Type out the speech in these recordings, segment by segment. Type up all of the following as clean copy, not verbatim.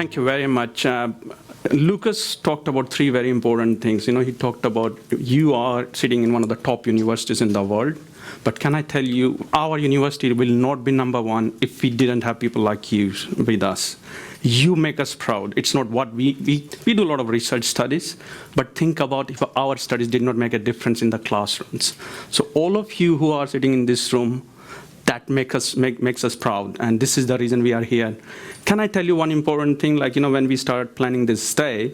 Thank you very much. Lucas talked about three very important things. He talked about you are sitting in one of the top universities in the world. But can I tell you, our university will not be number one if we didn't have people like you with us. You make us proud. It's not what we do a lot of research studies, but think about if our studies did not make a difference in the classrooms. So all of you who are sitting in this room, that makes us proud, and this is the reason we are here. Can I tell you one important thing? When we started planning this day,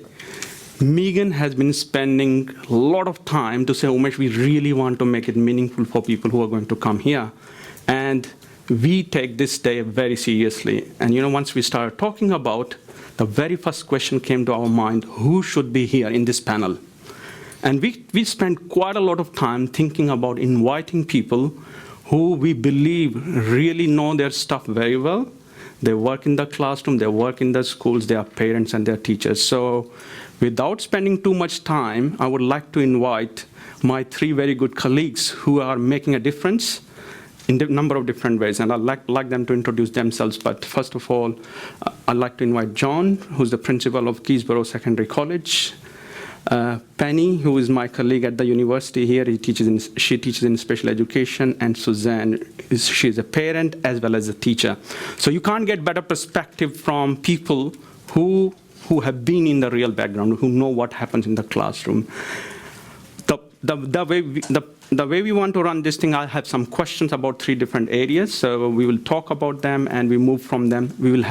Megan has been spending a lot of time to say, Umesh, we really want to make it meaningful for people who are going to come here. And we take this day very seriously. And once we started talking about, the very first question came to our mind, who should be here in this panel? And we spent quite a lot of time thinking about inviting people who we believe really know their stuff very well. They work in the classroom, they work in the schools, they are parents and they're teachers. So without spending too much time, I would like to invite my three very good colleagues who are making a difference in a number of different ways. And I'd like them to introduce themselves. But first of all, I'd like to invite John, who's the principal of Keysborough Secondary College. Penny, who is my colleague at the university here, she teaches in special education, and Suzanne, she's a parent as well as a teacher. So you can't get better perspective from people who have been in the real background, who know what happens in the classroom. The way we want to run this thing, I have some questions about three different areas. So we will talk about them and we move from them. We'll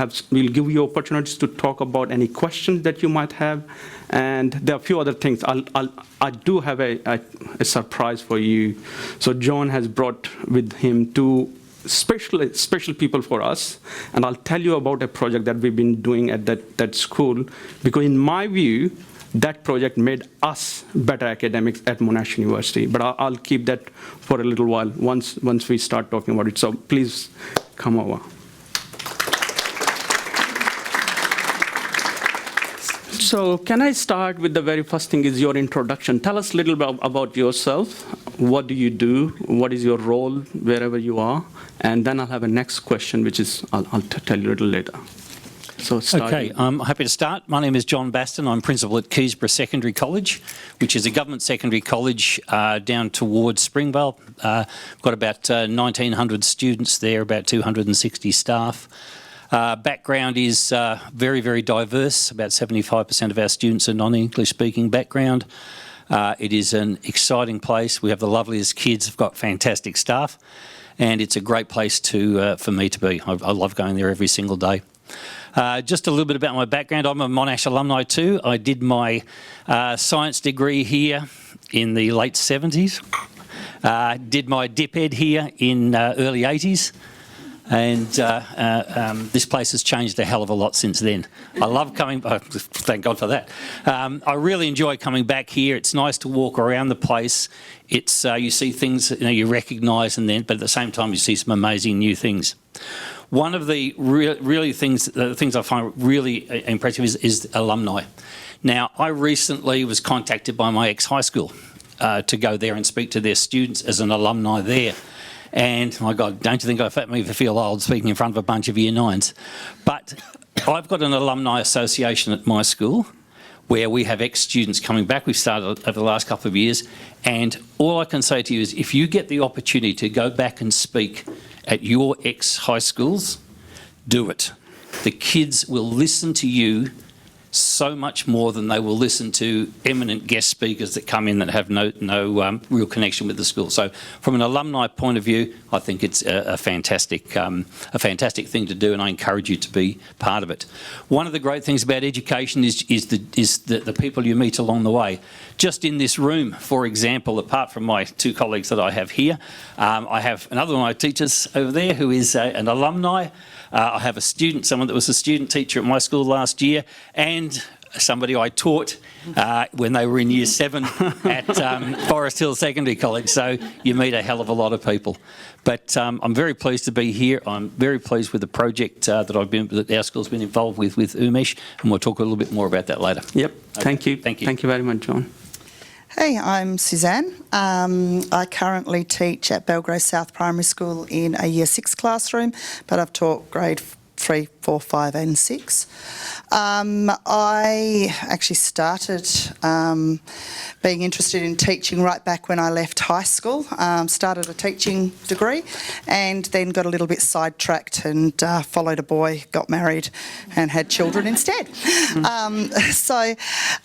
give you opportunities to talk about any questions that you might have. And there are a few other things. I do have a surprise for you. So John has brought with him two special people for us. And I'll tell you about a project that we've been doing at that school. Because in my view, that project made us better academics at Monash University. But I'll keep that for a little while once we start talking about it. So please come over. So can I start with the very first thing is your introduction. Tell us a little bit about yourself. What do you do? What is your role wherever you are? And then I'll have a next question, which is I'll tell you a little later. So okay, I'm happy to start. My name is John Baston. I'm principal at Keysborough Secondary College, which is a government secondary college down towards Springvale. Got about 1,900 students there, about 260 staff. Background is very, very diverse. About 75% of our students are non-English speaking background. It is an exciting place. We have the loveliest kids. We've got fantastic staff. And it's a great place for me to be. I love going there every single day. Just a little bit about my background. I'm a Monash alumni too. I did my science degree here in the late 70s. Did my dip ed here in early 80s. And this place has changed a hell of a lot since then. I love coming, thank God for that. I really enjoy coming back here. It's nice to walk around the place. It's you see things you recognise, but at the same time you see some amazing new things. One of the things I find really impressive is alumni. Now, I recently was contacted by my ex-high school to go there and speak to their students as an alumni there. And, my God, don't you think I feel old speaking in front of a bunch of Year 9s? But I've got an alumni association at my school where we have ex-students coming back. We've started over the last couple of years. And all I can say to you is if you get the opportunity to go back and speak at your ex-high schools, do it. The kids will listen to you so much more than they will listen to eminent guest speakers that come in that have no real connection with the school. So from an alumni point of view, I think it's a fantastic thing to do, and I encourage you to be part of it. One of the great things about education is the people you meet along the way. Just in this room, for example, apart from my two colleagues that I have here, I have another one of my teachers over there who is an alumni. I have a student, someone that was a student teacher at my school last year, and somebody I taught when they were in Year 7 at Forest Hill Secondary College. So you meet a hell of a lot of people. But I'm very pleased to be here. I'm very pleased with the project that our school's been involved with Umesh, and we'll talk a little bit more about that later. Yep. Okay. Thank you. Thank you. Thank you very much, John. Hey, I'm Suzanne. I currently teach at Belgrave South Primary School in a Year 6 classroom, but I've taught grade 3, 4, 5 and 6. I actually started being interested in teaching right back when I left high school. Started a teaching degree and then got a little bit sidetracked and followed a boy, got married and had children instead. So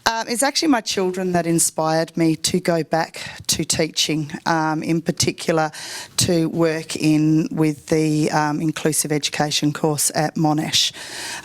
it's actually my children that inspired me to go back to teaching, in particular to work with the inclusive education course at Monash.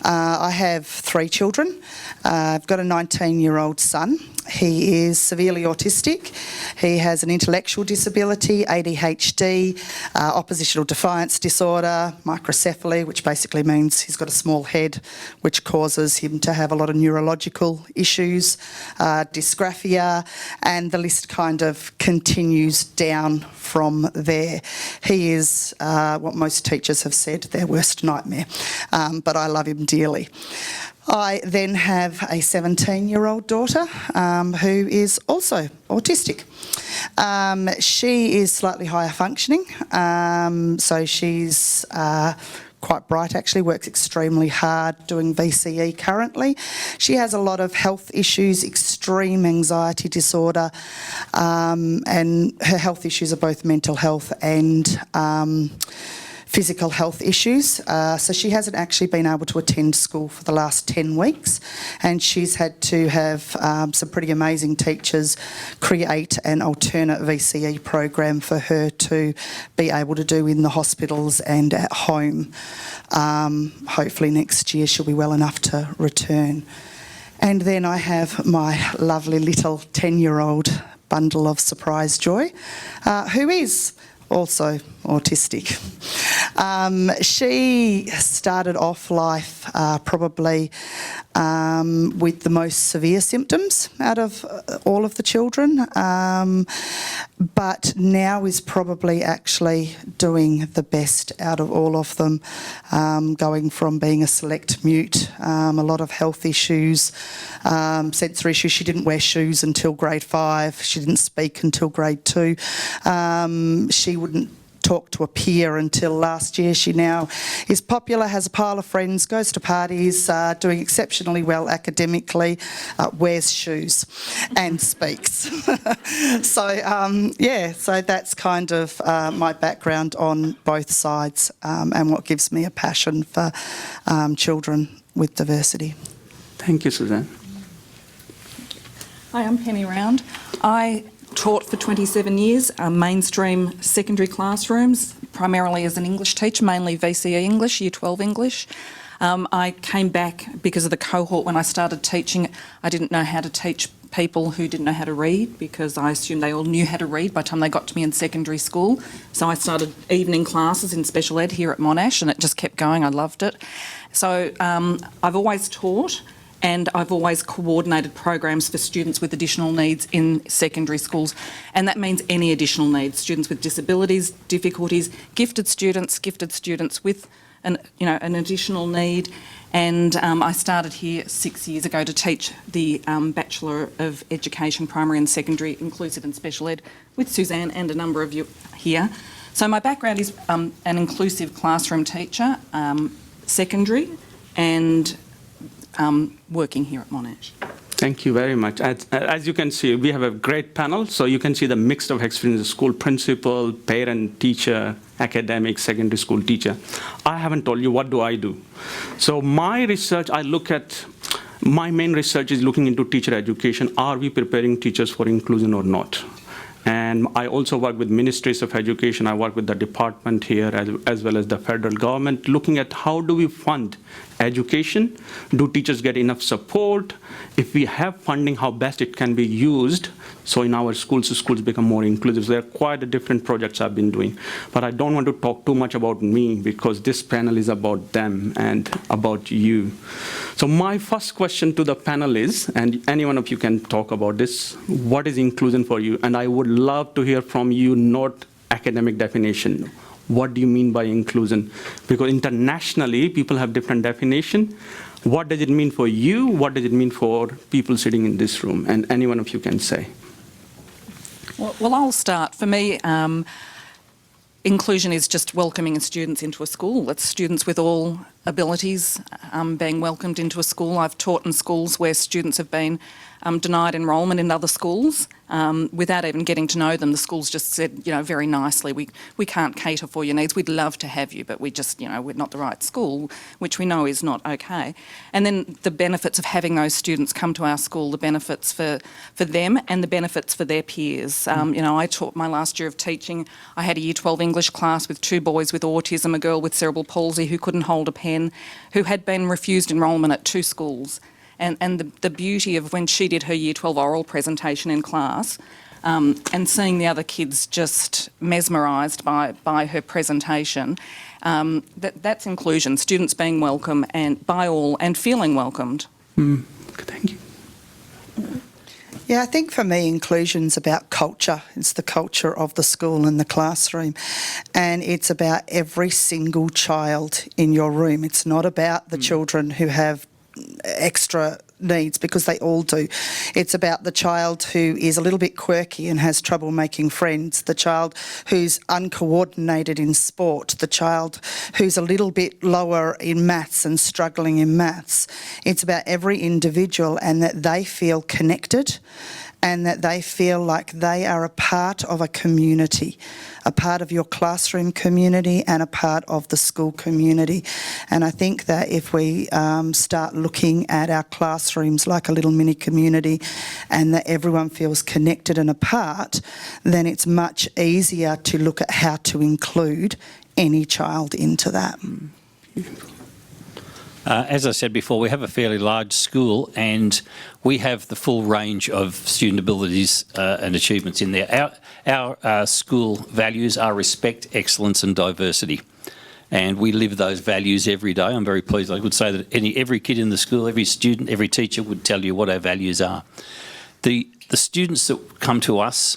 I have 3 children. I've got a 19-year-old son. He is severely autistic. He has an intellectual disability, ADHD, oppositional defiance disorder, microcephaly, which basically means he's got a small head, which causes him to have a lot of neurological issues, dysgraphia, and the list kind of continues down from there. He is what most teachers have said, their worst nightmare, but I love him dearly. I then have a 17-year-old daughter who is also autistic. She is slightly higher functioning, so she's quite bright actually, works extremely hard doing VCE currently. She has a lot of health issues, extreme anxiety disorder, and her health issues are both mental health and physical health issues. So she hasn't actually been able to attend school for the last 10 weeks, and she's had to have some pretty amazing teachers create an alternate VCE program for her to be able to do in the hospitals and at home. Hopefully next year she'll be well enough to return. And then I have my lovely little 10-year-old bundle of surprise joy, who is also autistic. She started off life probably with the most severe symptoms out of all of the children, but now is probably actually doing the best out of all of them, going from being a select mute, a lot of health issues, sensory issues. She didn't wear shoes until grade 5. She didn't speak until grade 2. She wouldn't talk to a peer until last year. She now is popular, has a pile of friends, goes to parties, doing exceptionally well academically, wears shoes and speaks. So that's kind of my background on both sides, and what gives me a passion for children with diversity. Thank you, Suzanne. Hi, I'm Penny Round. I taught for 27 years mainstream secondary classrooms, primarily as an English teacher, mainly VCE English, Year 12 English. I came back because of the cohort when I started teaching. I didn't know how to teach people who didn't know how to read, because I assumed they all knew how to read by the time they got to me in secondary school. So I started evening classes in special ed here at Monash, and it just kept going. I loved it. So I've always taught, and I've always coordinated programs for students with additional needs in secondary schools. And that means any additional needs, students with disabilities, difficulties, gifted students with an additional need. And I started here 6 years ago to teach the Bachelor of Education, Primary and Secondary, Inclusive and Special Ed with Suzanne and a number of you here. So my background is an inclusive classroom teacher, secondary, and working here at Monash. Thank you very much. As you can see, we have a great panel, so you can see the mix of experiences: school principal, parent, teacher, academic, secondary school teacher. I haven't told you what do I do. So my research, my main research is looking into teacher education. Are we preparing teachers for inclusion or not? And I also work with ministries of education. I work with the department here as well as the federal government, looking at how do we fund education? Do teachers get enough support? If we have funding, how best it can be used so in our schools become more inclusive. So there are quite a different projects I've been doing. But I don't want to talk too much about me, because this panel is about them and about you. So my first question to the panel is, and any one of you can talk about this, what is inclusion for you? And I would love to hear from you, not academic definition. What do you mean by inclusion? Because internationally, people have different definition. What does it mean for you? What does it mean for people sitting in this room? And any one of you can say. Well, I'll start. For me, inclusion is just welcoming students into a school. It's students with all abilities being welcomed into a school. I've taught in schools where students have been denied enrolment in other schools without even getting to know them. The schools just said, very nicely, we can't cater for your needs. We'd love to have you, but we just, we're not the right school, which we know is not okay. And then the benefits of having those students come to our school, the benefits for them and the benefits for their peers. I taught my last year of teaching. I had a Year 12 English class with 2 boys with autism, a girl with cerebral palsy who couldn't hold a pen, who had been refused enrolment at 2 schools. And the beauty of when she did her Year 12 oral presentation in class and seeing the other kids just mesmerised by her presentation, that's inclusion, students being welcome and by all and feeling welcomed. Thank you. Yeah, I think for me, inclusion's about culture. It's the culture of the school and the classroom. And it's about every single child in your room. It's not about the children who have extra needs, because they all do. It's about the child who is a little bit quirky and has trouble making friends, the child who's uncoordinated in sport, the child who's a little bit lower in maths and struggling in maths. It's about every individual, and that they feel connected and that they feel like they are a part of a community, a part of your classroom community and a part of the school community. And I think that if we start looking at our classrooms like a little mini community and that everyone feels connected and a part, then it's much easier to look at how to include any child into that. As I said before, we have a fairly large school and we have the full range of student abilities and achievements in there. Our school values are respect, excellence and diversity. And we live those values every day. I'm very pleased. I would say that every kid in the school, every student, every teacher would tell you what our values are. The students that come to us,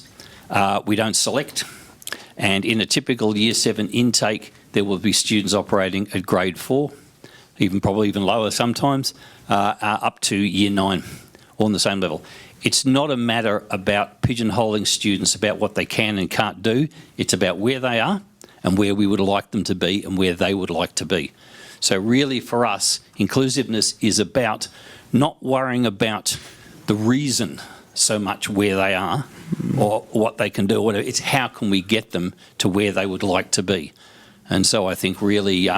we don't select. And in a typical Year 7 intake, there will be students operating at grade 4. Probably even lower sometimes, up to Year 9, all on the same level. It's not a matter about pigeonholing students about what they can and can't do. It's about where they are and where we would like them to be and where they would like to be. So really for us, inclusiveness is about not worrying about the reason so much where they are or what they can do or whatever. It's how can we get them to where they would like to be. And so I think really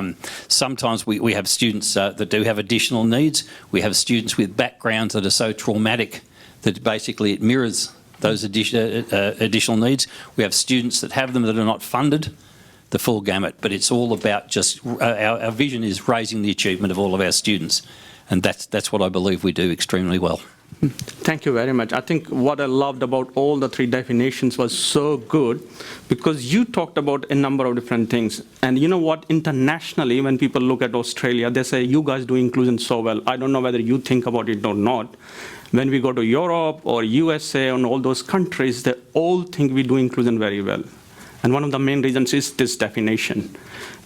sometimes we have students that do have additional needs. We have students with backgrounds that are so traumatic that basically it mirrors those additional needs. We have students that have them that are not funded, the full gamut. But it's all about just our vision is raising the achievement of all of our students. And that's what I believe we do extremely well. Thank you very much. I think what I loved about all the 3 definitions was so good because you talked about a number of different things. And you know what? Internationally, when people look at Australia, they say, you guys do inclusion so well. I don't know whether you think about it or not. When we go to Europe or USA and all those countries, they all think we do inclusion very well. And one of the main reasons is this definition.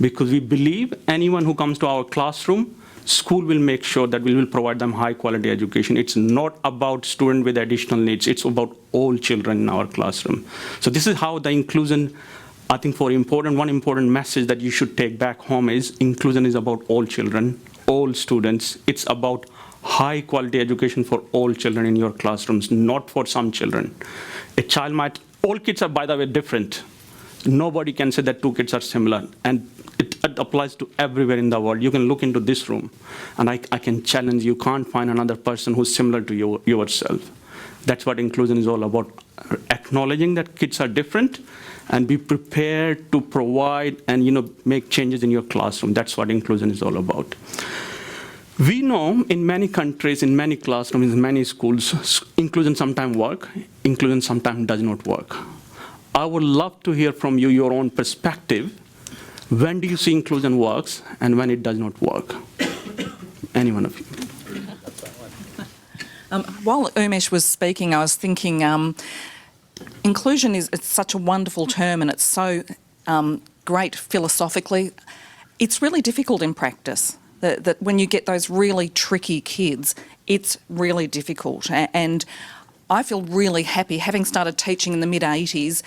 Because we believe anyone who comes to our classroom, school will make sure that we will provide them high quality education. It's not about student with additional needs. It's about all children in our classroom. So this is how the inclusion, I think one important message that you should take back home is inclusion is about all children, all students. It's about high quality education for all children in your classrooms, not for some children. All kids are, by the way, different. Nobody can say that 2 kids are similar. And it applies to everywhere in the world. You can look into this room, and I can challenge you can't find another person who's similar to yourself. That's what inclusion is all about, acknowledging that kids are different and be prepared to provide and make changes in your classroom. That's what inclusion is all about. We know in many countries, in many classrooms, in many schools, inclusion sometimes works, inclusion sometimes does not work. I would love to hear from you your own perspective. When do you see inclusion works and when it does not work? Any one of you. While Umesh was speaking, I was thinking inclusion it's such a wonderful term and it's so great philosophically. It's really difficult in practice. That when you get those really tricky kids, it's really difficult. And I feel really happy, having started teaching in the mid-80s,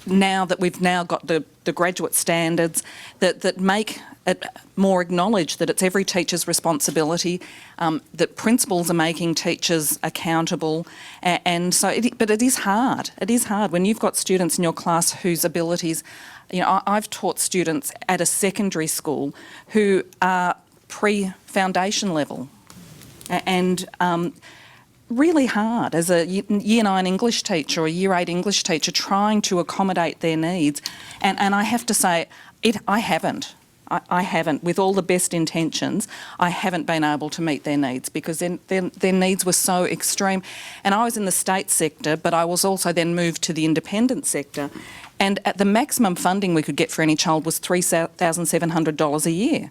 now that we've now got the the graduate standards that make it more acknowledge that it's every teacher's responsibility, that principals are making teachers accountable, and so. But it is hard. It is hard when you've got students in your class whose abilities. I've taught students at a secondary school who are pre-foundation level, and really hard as a Year 9 English teacher or a Year 8 English teacher trying to accommodate their needs. And I have to say, I haven't. I haven't, with all the best intentions, I haven't been able to meet their needs because their needs were so extreme. And I was in the state sector, but I was also then moved to the independent sector. And at the maximum funding we could get for any child was $3,700 a year.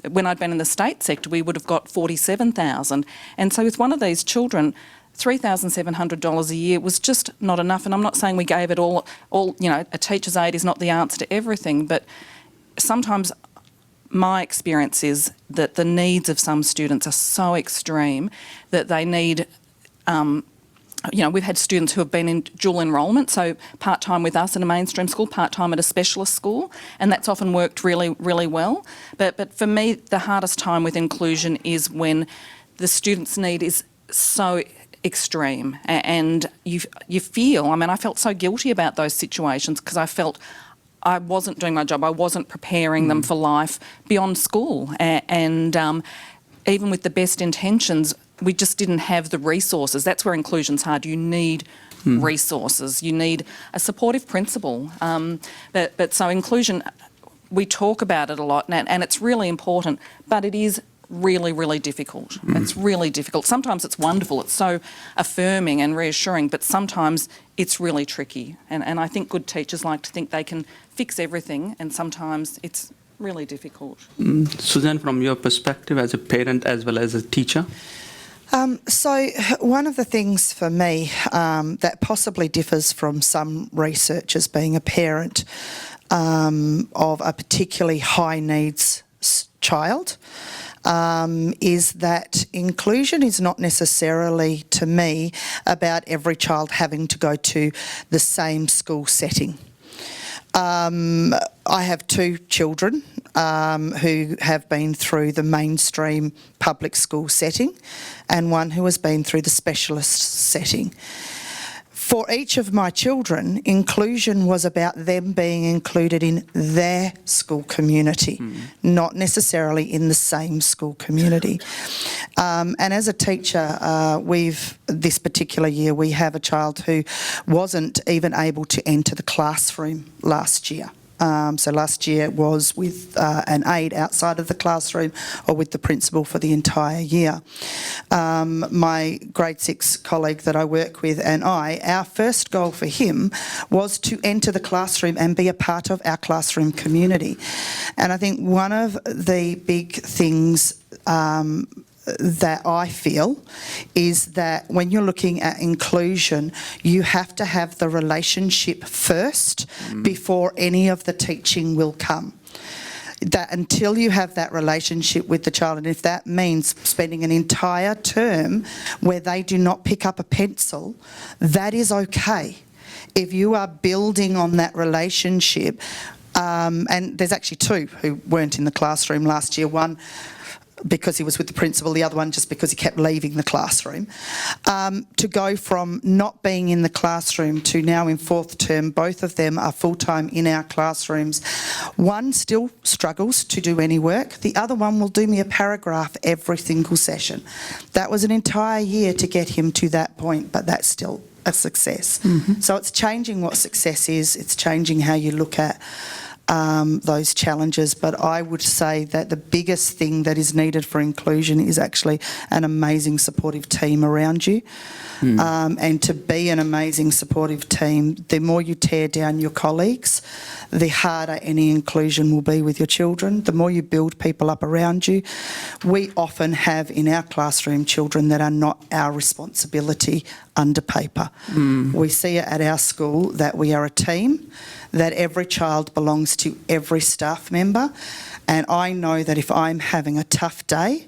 When I'd been in the state sector, we would have got $47,000. And so with one of these children, $3,700 a year was just not enough. And I'm not saying we gave it all, a teacher's aid is not the answer to everything, but sometimes my experience is that the needs of some students are so extreme that they need, we've had students who have been in dual enrolment, so part-time with us in a mainstream school, part-time at a specialist school, and that's often worked really, really well. But for me, the hardest time with inclusion is when the student's need is so extreme and you feel, I felt so guilty about those situations because I felt I wasn't doing my job. I wasn't preparing them for life beyond school. And even with the best intentions, we just didn't have the resources. That's where inclusion's hard. You need resources. You need a supportive principal. But so inclusion, we talk about it a lot, and it's really important, but it is really, really difficult. It's really difficult. Sometimes it's wonderful. It's so affirming and reassuring, but sometimes it's really tricky. And I think good teachers like to think they can fix everything, and sometimes it's really difficult. Suzanne, from your perspective as a parent as well as a teacher? So one of the things for me that possibly differs from some researchers being a parent of a particularly high needs child is that inclusion is not necessarily, to me, about every child having to go to the same school setting. I have two children who have been through the mainstream public school setting and one who has been through the specialist setting. For each of my children, inclusion was about them being included in their school community, not necessarily in the same school community. And as a teacher, this particular year, we have a child who wasn't even able to enter the classroom last year. So last year was with an aide outside of the classroom or with the principal for the entire year. My grade 6 colleague that I work with and our first goal for him was to enter the classroom and be a part of our classroom community. And I think one of the big things that I feel is that when you're looking at inclusion, you have to have the relationship first before any of the teaching will come. That until you have that relationship with the child, and if that means spending an entire term where they do not pick up a pencil, that is okay. If you are building on that relationship, and there's actually two who weren't in the classroom last year, one because he was with the principal, the other one just because he kept leaving the classroom, to go from not being in the classroom to now in fourth term, both of them are full-time in our classrooms. One still struggles to do any work. The other one will do me a paragraph every single session. That was an entire year to get him to that point, but that's still a success. So it's changing what success is. It's changing how you look at those challenges, but I would say that the biggest thing that is needed for inclusion is actually an amazing supportive team around you. And to be an amazing supportive team, the more you tear down your colleagues, the harder any inclusion will be with your children. The more you build people up around you. We often have in our classroom children that are not our responsibility under paper. We see it at our school that we are a team, that every child belongs to every staff member, and I know that if I'm having a tough day,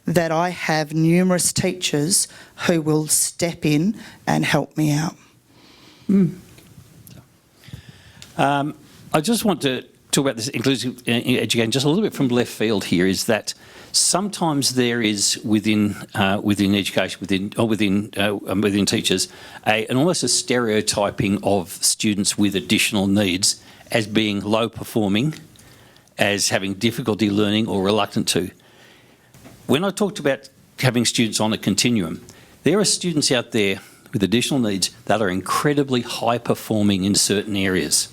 that I have numerous teachers who will step in and help me out. I just want to talk about this inclusive education just a little bit from left field here, is that sometimes there is within education, within teachers, an almost a stereotyping of students with additional needs as being low performing, as having difficulty learning or reluctant to. When I talked about having students on a continuum, there are students out there with additional needs that are incredibly high performing in certain areas.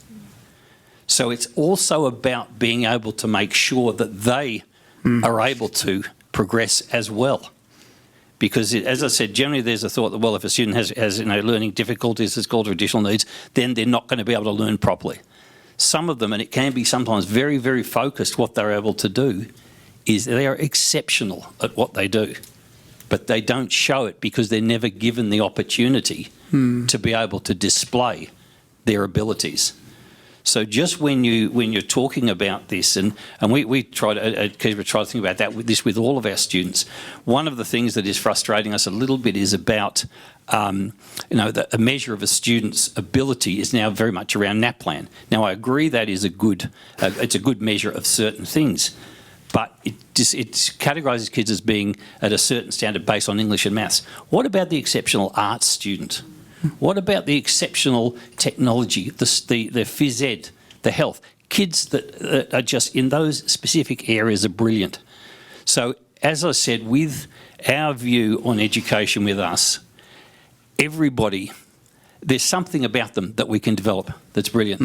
So it's also about being able to make sure that they are able to progress as well. Because, as I said, generally there's a thought that, well, if a student has learning difficulties, it's called additional needs, then they're not going to be able to learn properly. Some of them, and it can be sometimes very, very focused, what they're able to do is they are exceptional at what they do. But they don't show it because they're never given the opportunity to be able to display their abilities. So just when you're talking about this, and we try to at Keysborough try to think about that with all of our students. One of the things that is frustrating us a little bit is about a measure of a student's ability is now very much around NAPLAN. Now I agree that is it's a good measure of certain things, but it categorises kids as being at a certain standard based on English and maths. What about the exceptional arts student? What about the exceptional technology, the phys ed, the health? Kids that are just in those specific areas are brilliant. So, as I said, with our view on education with us, everybody, there's something about them that we can develop that's brilliant.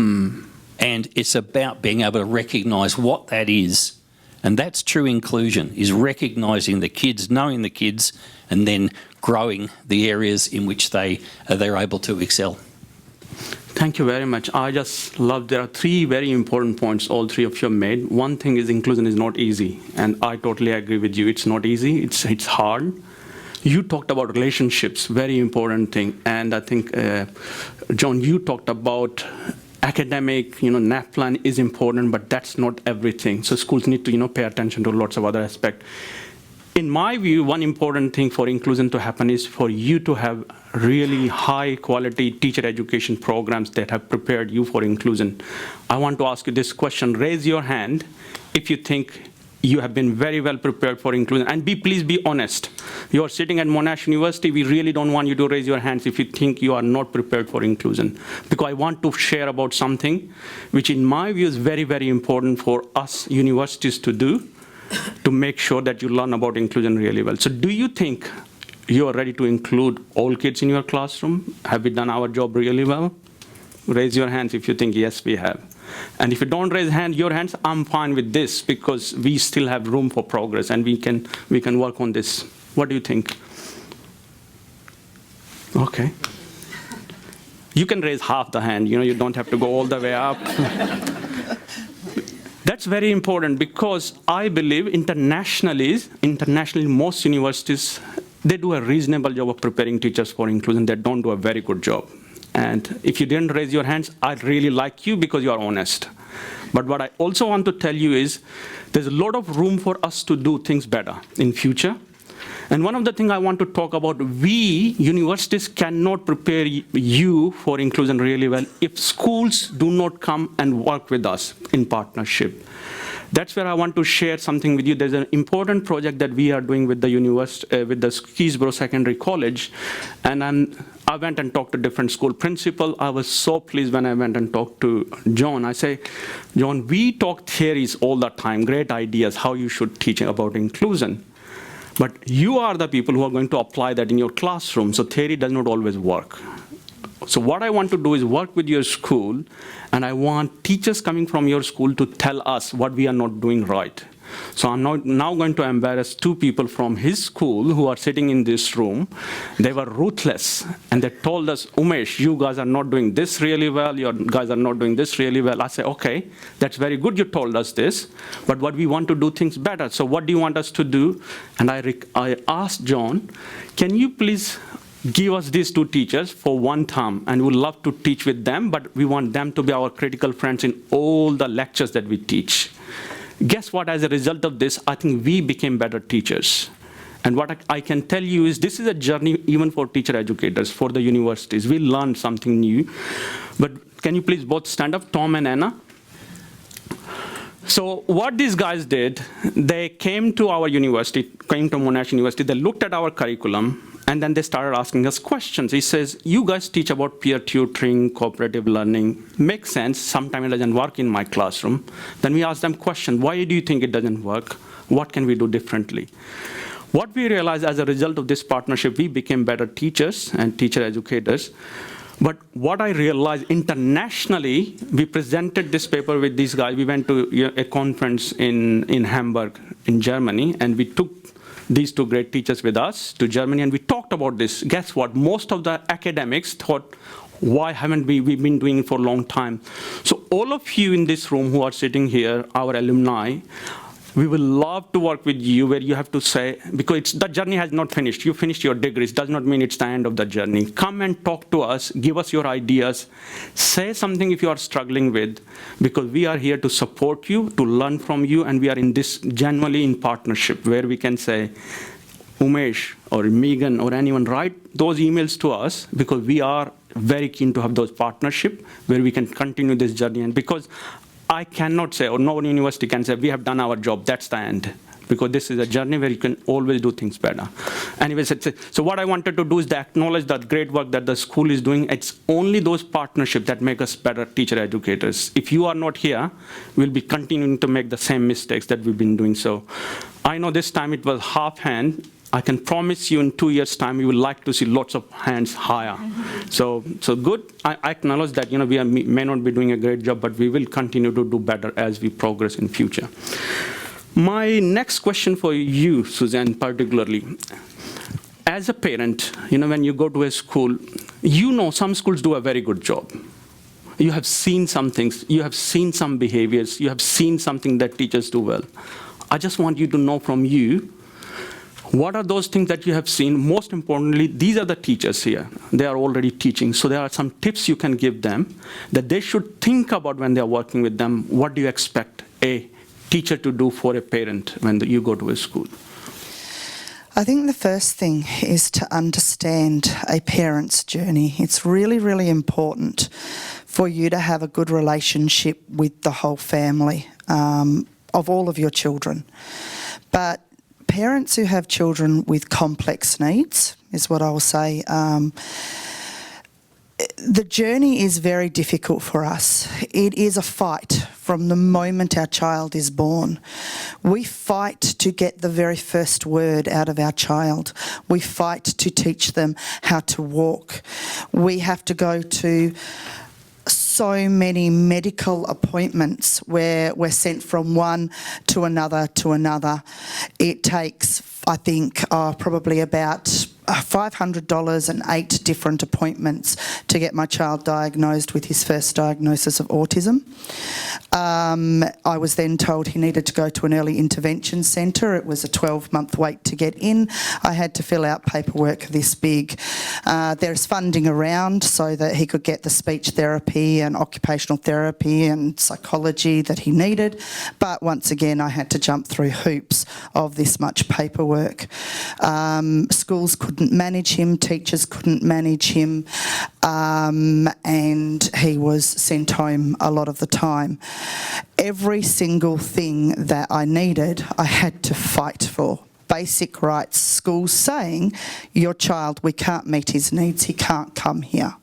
And it's about being able to recognise what that is. And that's true inclusion, is recognising the kids, knowing the kids, and then growing the areas in which they're able to excel. Thank you very much. I just love, there are three very important points all three of you have made. One thing is inclusion is not easy, and I totally agree with you. It's not easy, it's hard. You talked about relationships, very important thing, and I think, John, you talked about academic, NAPLAN is important, but that's not everything. So schools need to, pay attention to lots of other aspects. In my view, one important thing for inclusion to happen is for you to have really high quality teacher education programs that have prepared you for inclusion. I want to ask you this question. Raise your hand if you think you have been very well prepared for inclusion. And please be honest. You're sitting at Monash University. We really don't want you to raise your hands if you think you are not prepared for inclusion. Because I want to share about something which in my view is very, very important for us universities to do, to make sure that you learn about inclusion really well. So do you think you are ready to include all kids in your classroom? Have we done our job really well? Raise your hands if you think yes, we have. And if you don't raise your hands, I'm fine with this because we still have room for progress and we can work on this. What do you think? Okay. You can raise half the hand, you don't have to go all the way up. That's very important because I believe internationally, most universities, they do a reasonable job of preparing teachers for inclusion. They don't do a very good job. And if you didn't raise your hands, I'd really like you because you are honest. But what I also want to tell you is there's a lot of room for us to do things better in future. And one of the things I want to talk about, we, universities, cannot prepare you for inclusion really well if schools do not come and work with us in partnership. That's where I want to share something with you. There's an important project that we are doing with the university, with the Keysborough Secondary College. And I went and talked to different school principals. I was so pleased when I went and talked to John. I say, John, we talk theories all the time, great ideas, how you should teach about inclusion. But you are the people who are going to apply that in your classroom. So theory does not always work. So what I want to do is work with your school, and I want teachers coming from your school to tell us what we are not doing right. So I'm now going to embarrass two people from his school who are sitting in this room. They were ruthless, and they told us, Umesh, you guys are not doing this really well, you guys are not doing this really well. I say, okay, that's very good you told us this, but what we want to do things better. So what do you want us to do? And I asked John, can you please give us these two teachers for one term, and we'd love to teach with them, but we want them to be our critical friends in all the lectures that we teach. Guess what? As a result of this, I think we became better teachers. And what I can tell you is this is a journey even for teacher educators, for the universities. We learned something new. But can you please both stand up, Tom and Anna? So what these guys did, they came to our university, came to Monash University, they looked at our curriculum, and then they started asking us questions. He says, you guys teach about peer tutoring, cooperative learning. Makes sense. Sometimes it doesn't work in my classroom. Then we asked them questions. Why do you think it doesn't work? What can we do differently? What we realized as a result of this partnership, we became better teachers and teacher educators. But what I realized internationally, we presented this paper with these guys. We went to a conference in Hamburg, in Germany, and we took these two great teachers with us to Germany, and we talked about this. Guess what? Most of the academics thought, why haven't we been doing it for a long time? So all of you in this room who are sitting here, our alumni, we will love to work with you where you have to say, because the journey has not finished. You finished your degrees, does not mean it's the end of the journey. Come and talk to us, give us your ideas, say something if you are struggling with, because we are here to support you, to learn from you, and we are in this genuinely in partnership where we can say, Umesh or Megan or anyone, write those emails to us because we are very keen to have those partnership where we can continue this journey. And because I cannot say, or no university can say, we have done our job, that's the end. Because this is a journey where you can always do things better. Anyways, so what I wanted to do is to acknowledge that great work that the school is doing. It's only those partnerships that make us better teacher educators. If you are not here, we'll be continuing to make the same mistakes that we've been doing. So I know this time it was half hand. I can promise you in 2 years' time, you will like to see lots of hands higher. So good. I acknowledge that we may not be doing a great job, but we will continue to do better as we progress in future. My next question for you, Suzanne, particularly, as a parent, when you go to a school, some schools do a very good job. You have seen some things, you have seen some behaviors, you have seen something that teachers do well. I just want you to know from you, what are those things that you have seen? Most importantly, these are the teachers here. They are already teaching. So there are some tips you can give them that they should think about when they are working with them. What do you expect a teacher to do for a parent when you go to a school? I think the first thing is to understand a parent's journey. It's really, really important for you to have a good relationship with the whole family of all of your children. But parents who have children with complex needs is what I will say. The journey is very difficult for us. It is a fight from the moment our child is born. We fight to get the very first word out of our child. We fight to teach them how to walk. We have to go to so many medical appointments where we're sent from one to another to another. It takes, I think, probably about $500 and 8 different appointments to get my child diagnosed with his first diagnosis of autism. I was then told he needed to go to an early intervention centre. It was a 12-month wait to get in. I had to fill out paperwork this big. There's funding around so that he could get the speech therapy and occupational therapy and psychology that he needed. But once again, I had to jump through hoops of this much paperwork. Schools couldn't manage him, teachers couldn't manage him, and he was sent home a lot of the time. Every single thing that I needed, I had to fight for. Basic rights, schools saying, your child, we can't meet his needs, he can't come here.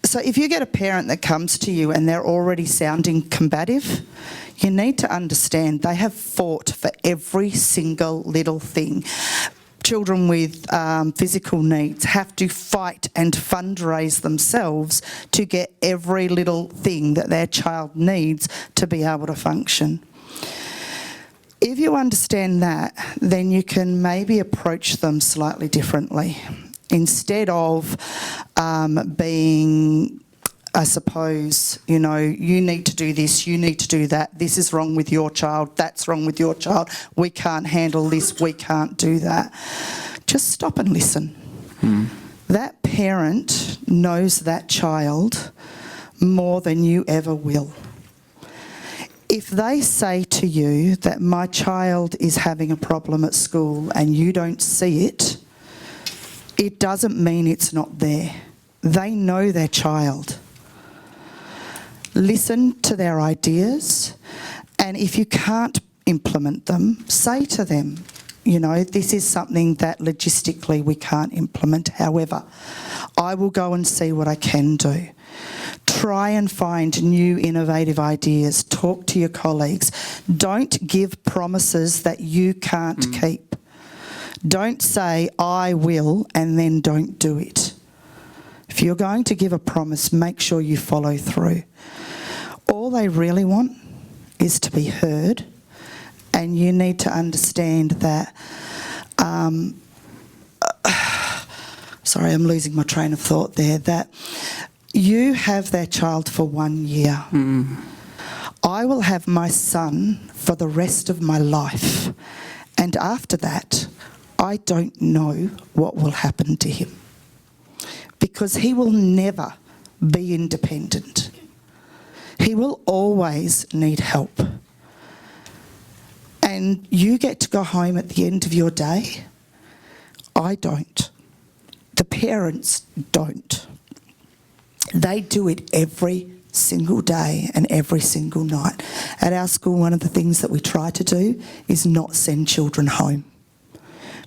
So if you get a parent that comes to you and they're already sounding combative, you need to understand they have fought for every single little thing. Children with physical needs have to fight and fundraise themselves to get every little thing that their child needs to be able to function. If you understand that, then you can maybe approach them slightly differently. Instead of being, I suppose, you need to do this, you need to do that, this is wrong with your child, that's wrong with your child, we can't handle this, we can't do that. Just stop and listen. That parent knows that child more than you ever will. If they say to you that my child is having a problem at school and you don't see it, it doesn't mean it's not there. They know their child. listen to their ideas, and if you can't implement them, say to them, you know, this is something that logistically we can't implement. However, I will go and see what I can do. Try and find new innovative ideas. Talk to your colleagues. Don't give promises that you can't keep. Don't say, I will, and then don't do it. If you're going to give a promise, make sure you follow through. All they really want is to be heard, and you need to understand that, sorry, I'm losing my train of thought there, that you have their child for 1 year. I will have my son for the rest of my life, and after that, I don't know what will happen to him, because he will never be independent. He will always need help. And you get to go home at the end of your day. I don't. The parents don't. They do it every single day and every single night. At our school, one of the things that we try to do is not send children home,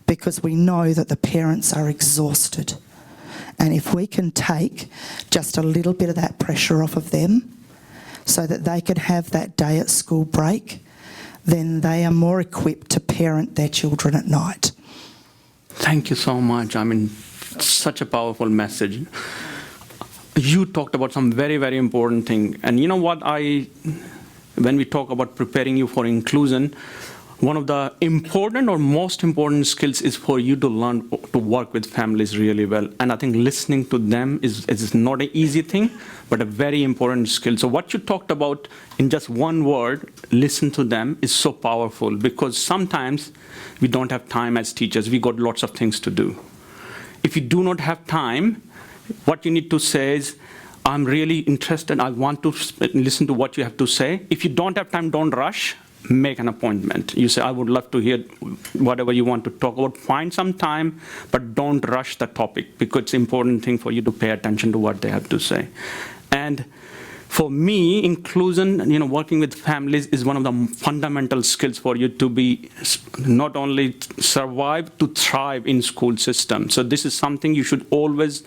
because we know that the parents are exhausted. And if we can take just a little bit of that pressure off of them so that they can have that day at school break, then they are more equipped to parent their children at night. Thank you so much. I mean, such a powerful message. You talked about some very, very important thing. And you know what, when we talk about preparing you for inclusion, one of the important or most important skills is for you to learn to work with families really well. And I think listening to them is not an easy thing, but a very important skill. So what you talked about in just one word, listen to them, is so powerful, because sometimes we don't have time as teachers. We got lots of things to do. If you do not have time, what you need to say is, I'm really interested. I want to listen to what you have to say. If you don't have time, don't rush. Make an appointment. You say, I would love to hear whatever you want to talk about. Find some time, but don't rush the topic, because it's an important thing for you to pay attention to what they have to say. And for me, inclusion, working with families is one of the fundamental skills for you to be not only survive, to thrive in school system. So this is something you should always,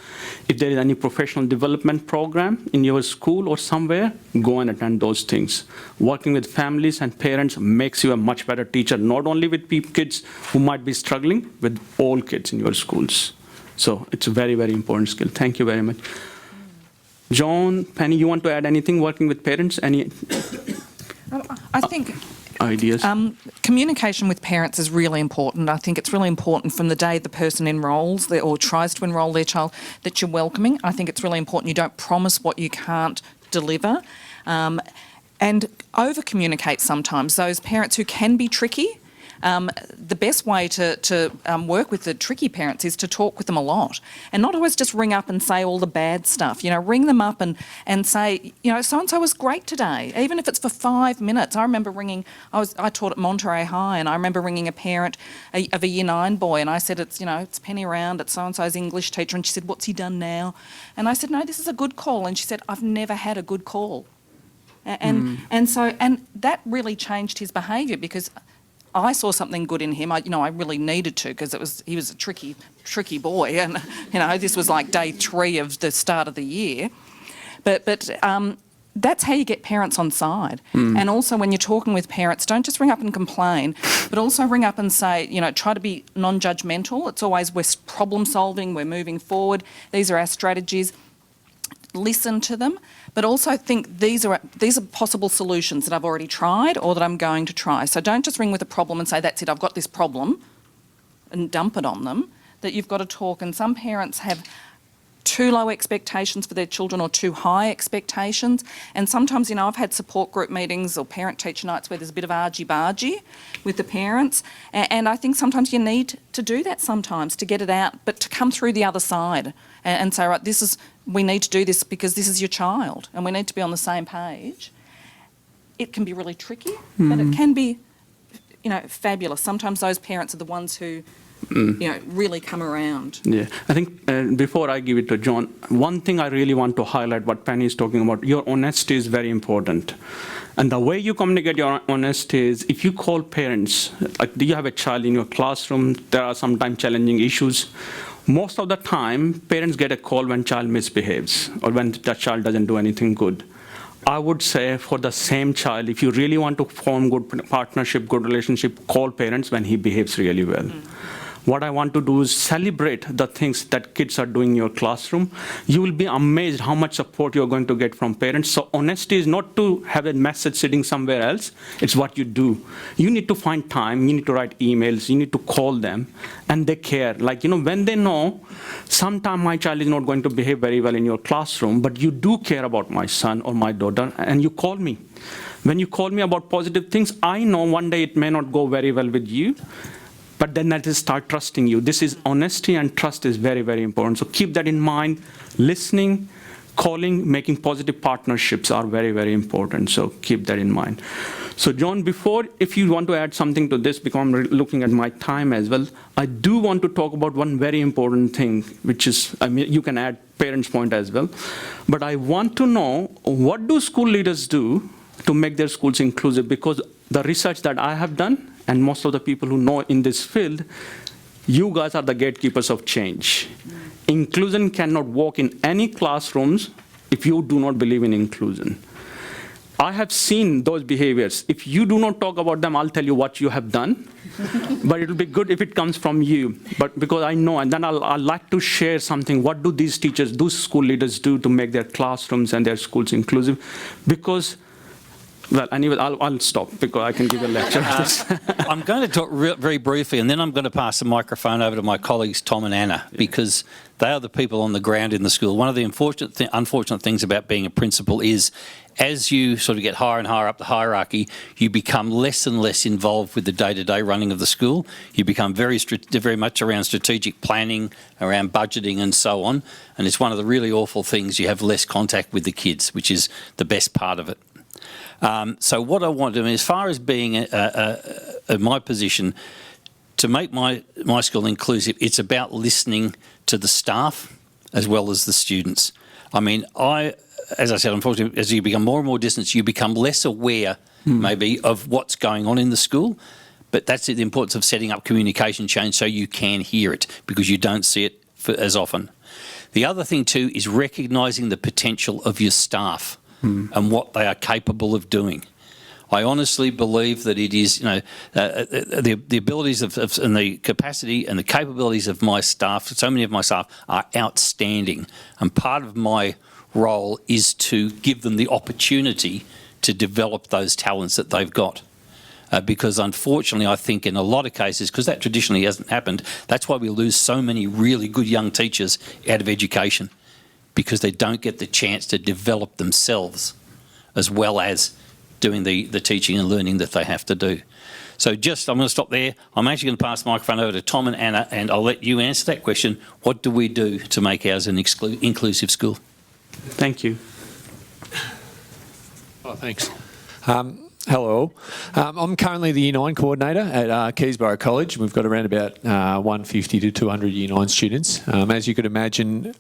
if there is any professional development program in your school or somewhere, go and attend those things. Working with families and parents makes you a much better teacher, not only with kids who might be struggling, with all kids in your schools. So it's a very, very important skill. Thank you very much. John, Penny, you want to add anything working with parents? Any I think ideas? communication with parents is really important. I think it's really important from the day the person enrolls or tries to enrol their child that you're welcoming. I think it's really important you don't promise what you can't deliver. And over-communicate sometimes. Those parents who can be tricky, the best way to work with the tricky parents is to talk with them a lot, and not always just ring up and say all the bad stuff. Ring them up and say, so-and-so was great today, even if it's for 5 minutes. I remember ringing, I taught at Monterey High, and I remember ringing a parent of a Year 9 boy, and I said, it's Penny around, it's so-and-so's English teacher, and she said, what's he done now? And I said, no, this is a good call. And she said, I've never had a good call. And that really changed his behaviour, because I saw something good in him. I really needed to, because he was a tricky boy, and this was like day 3 of the start of the year. But that's how you get parents on side. And also, when you're talking with parents, don't just ring up and complain, but also ring up and say, try to be non-judgmental. It's always, we're problem solving, we're moving forward. These are our strategies. Listen to them, but also think these are possible solutions that I've already tried or that I'm going to try. So don't just ring with a problem and say, that's it, I've got this problem, and dump it on them. That you've got to talk. And some parents have too low expectations for their children or too high expectations. And sometimes, I've had support group meetings or parent-teacher nights where there's a bit of argy-bargy with the parents. And I think sometimes you need to do that sometimes to get it out, but to come through the other side and say, right, we need to do this because this is your child and we need to be on the same page. It can be really tricky, but it can be, fabulous. Sometimes those parents are the ones who really come around. Yeah, I think before I give it to John, one thing I really want to highlight what Penny is talking about, your honesty is very important. And the way you communicate your honesty is if you call parents, like do you have a child in your classroom, there are sometimes challenging issues. Most of the time, parents get a call when child misbehaves or when the child doesn't do anything good. I would say for the same child, if you really want to form good partnership, good relationship, call parents when he behaves really well. What I want to do is celebrate the things that kids are doing in your classroom. You will be amazed how much support you're going to get from parents. So honesty is not to have a message sitting somewhere else. It's what you do. You need to find time. You need to write emails. You need to call them. And they care. Like, when they know, sometime my child is not going to behave very well in your classroom, but you do care about my son or my daughter, and you call me. When you call me about positive things, I know one day it may not go very well with you, but then that is start trusting you. This is honesty and trust is very, very important. So keep that in mind. Listening, calling, making positive partnerships are very, very important. So keep that in mind. So John, if you want to add something to this, because I'm looking at my time as well, I do want to talk about one very important thing, which is, you can add parents' point as well. But I want to know, what do school leaders do to make their schools inclusive? Because the research that I have done, and most of the people who know in this field, you guys are the gatekeepers of change. Inclusion cannot work in any classrooms if you do not believe in inclusion. I have seen those behaviors. If you do not talk about them, I'll tell you what you have done. But it'll be good if it comes from you. But because I know, and then I'll like to share something. What do these teachers, those school leaders do to make their classrooms and their schools inclusive? Because well, anyway, I'll stop because I can give a lecture on this. I'm going to talk very briefly, and then I'm going to pass the microphone over to my colleagues Tom and Anna, because they are the people on the ground in the school. One of the unfortunate things about being a principal is, as you sort of get higher and higher up the hierarchy, you become less and less involved with the day-to-day running of the school. You become very much around strategic planning, around budgeting and so on. And it's one of the really awful things. You have less contact with the kids, which is the best part of it. So what I want to do, as far as being in my position, to make my school inclusive, it's about listening to the staff as well as the students. I mean, as I said, unfortunately, as you become more and more distant, you become less aware, maybe, of what's going on in the school. But that's the importance of setting up communication chains so you can hear it, because you don't see it as often. The other thing, too, is recognising the potential of your staff and what they are capable of doing. I honestly believe that it is, the abilities and the capacity and the capabilities of my staff, so many of my staff, are outstanding. And part of my role is to give them the opportunity to develop those talents that they've got. Because unfortunately, I think in a lot of cases, because that traditionally hasn't happened, that's why we lose so many really good young teachers out of education, because they don't get the chance to develop themselves as well as doing the teaching and learning that they have to do. So I'm going to stop there. I'm actually going to pass the microphone over to Tom and Anna, and I'll let you answer that question. What do we do to make ours an inclusive school? Thank you. Oh, thanks. Hello. I'm currently the Year 9 coordinator at Keysborough College. We've got around about 150 to 200 Year 9 students. As you could imagine,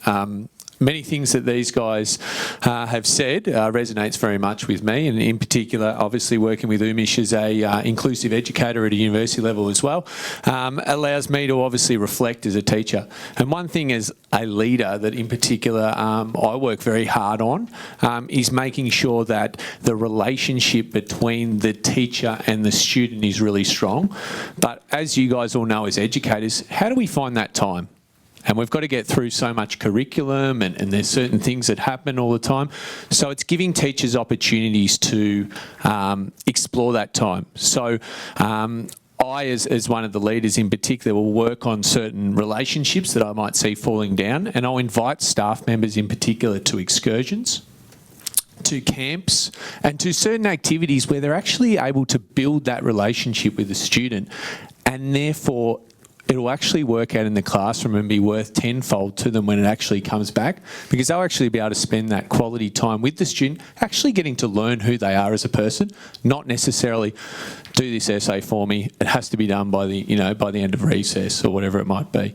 many things that these guys have said resonates very much with me, and in particular, obviously working with Umish as a inclusive educator at a university level as well, allows me to obviously reflect as a teacher. And one thing as a leader that in particular I work very hard on is making sure that the relationship between the teacher and the student is really strong. But as you guys all know as educators, how do we find that time? And we've got to get through so much curriculum, and there's certain things that happen all the time. So it's giving teachers opportunities to explore that time. So I, as one of the leaders in particular, will work on certain relationships that I might see falling down, and I'll invite staff members in particular to excursions, to camps, and to certain activities where they're actually able to build that relationship with the student, and therefore it'll actually work out in the classroom and be worth tenfold to them when it actually comes back, because they'll actually be able to spend that quality time with the student, actually getting to learn who they are as a person, not necessarily do this essay for me. It has to be done by the, by the end of recess or whatever it might be.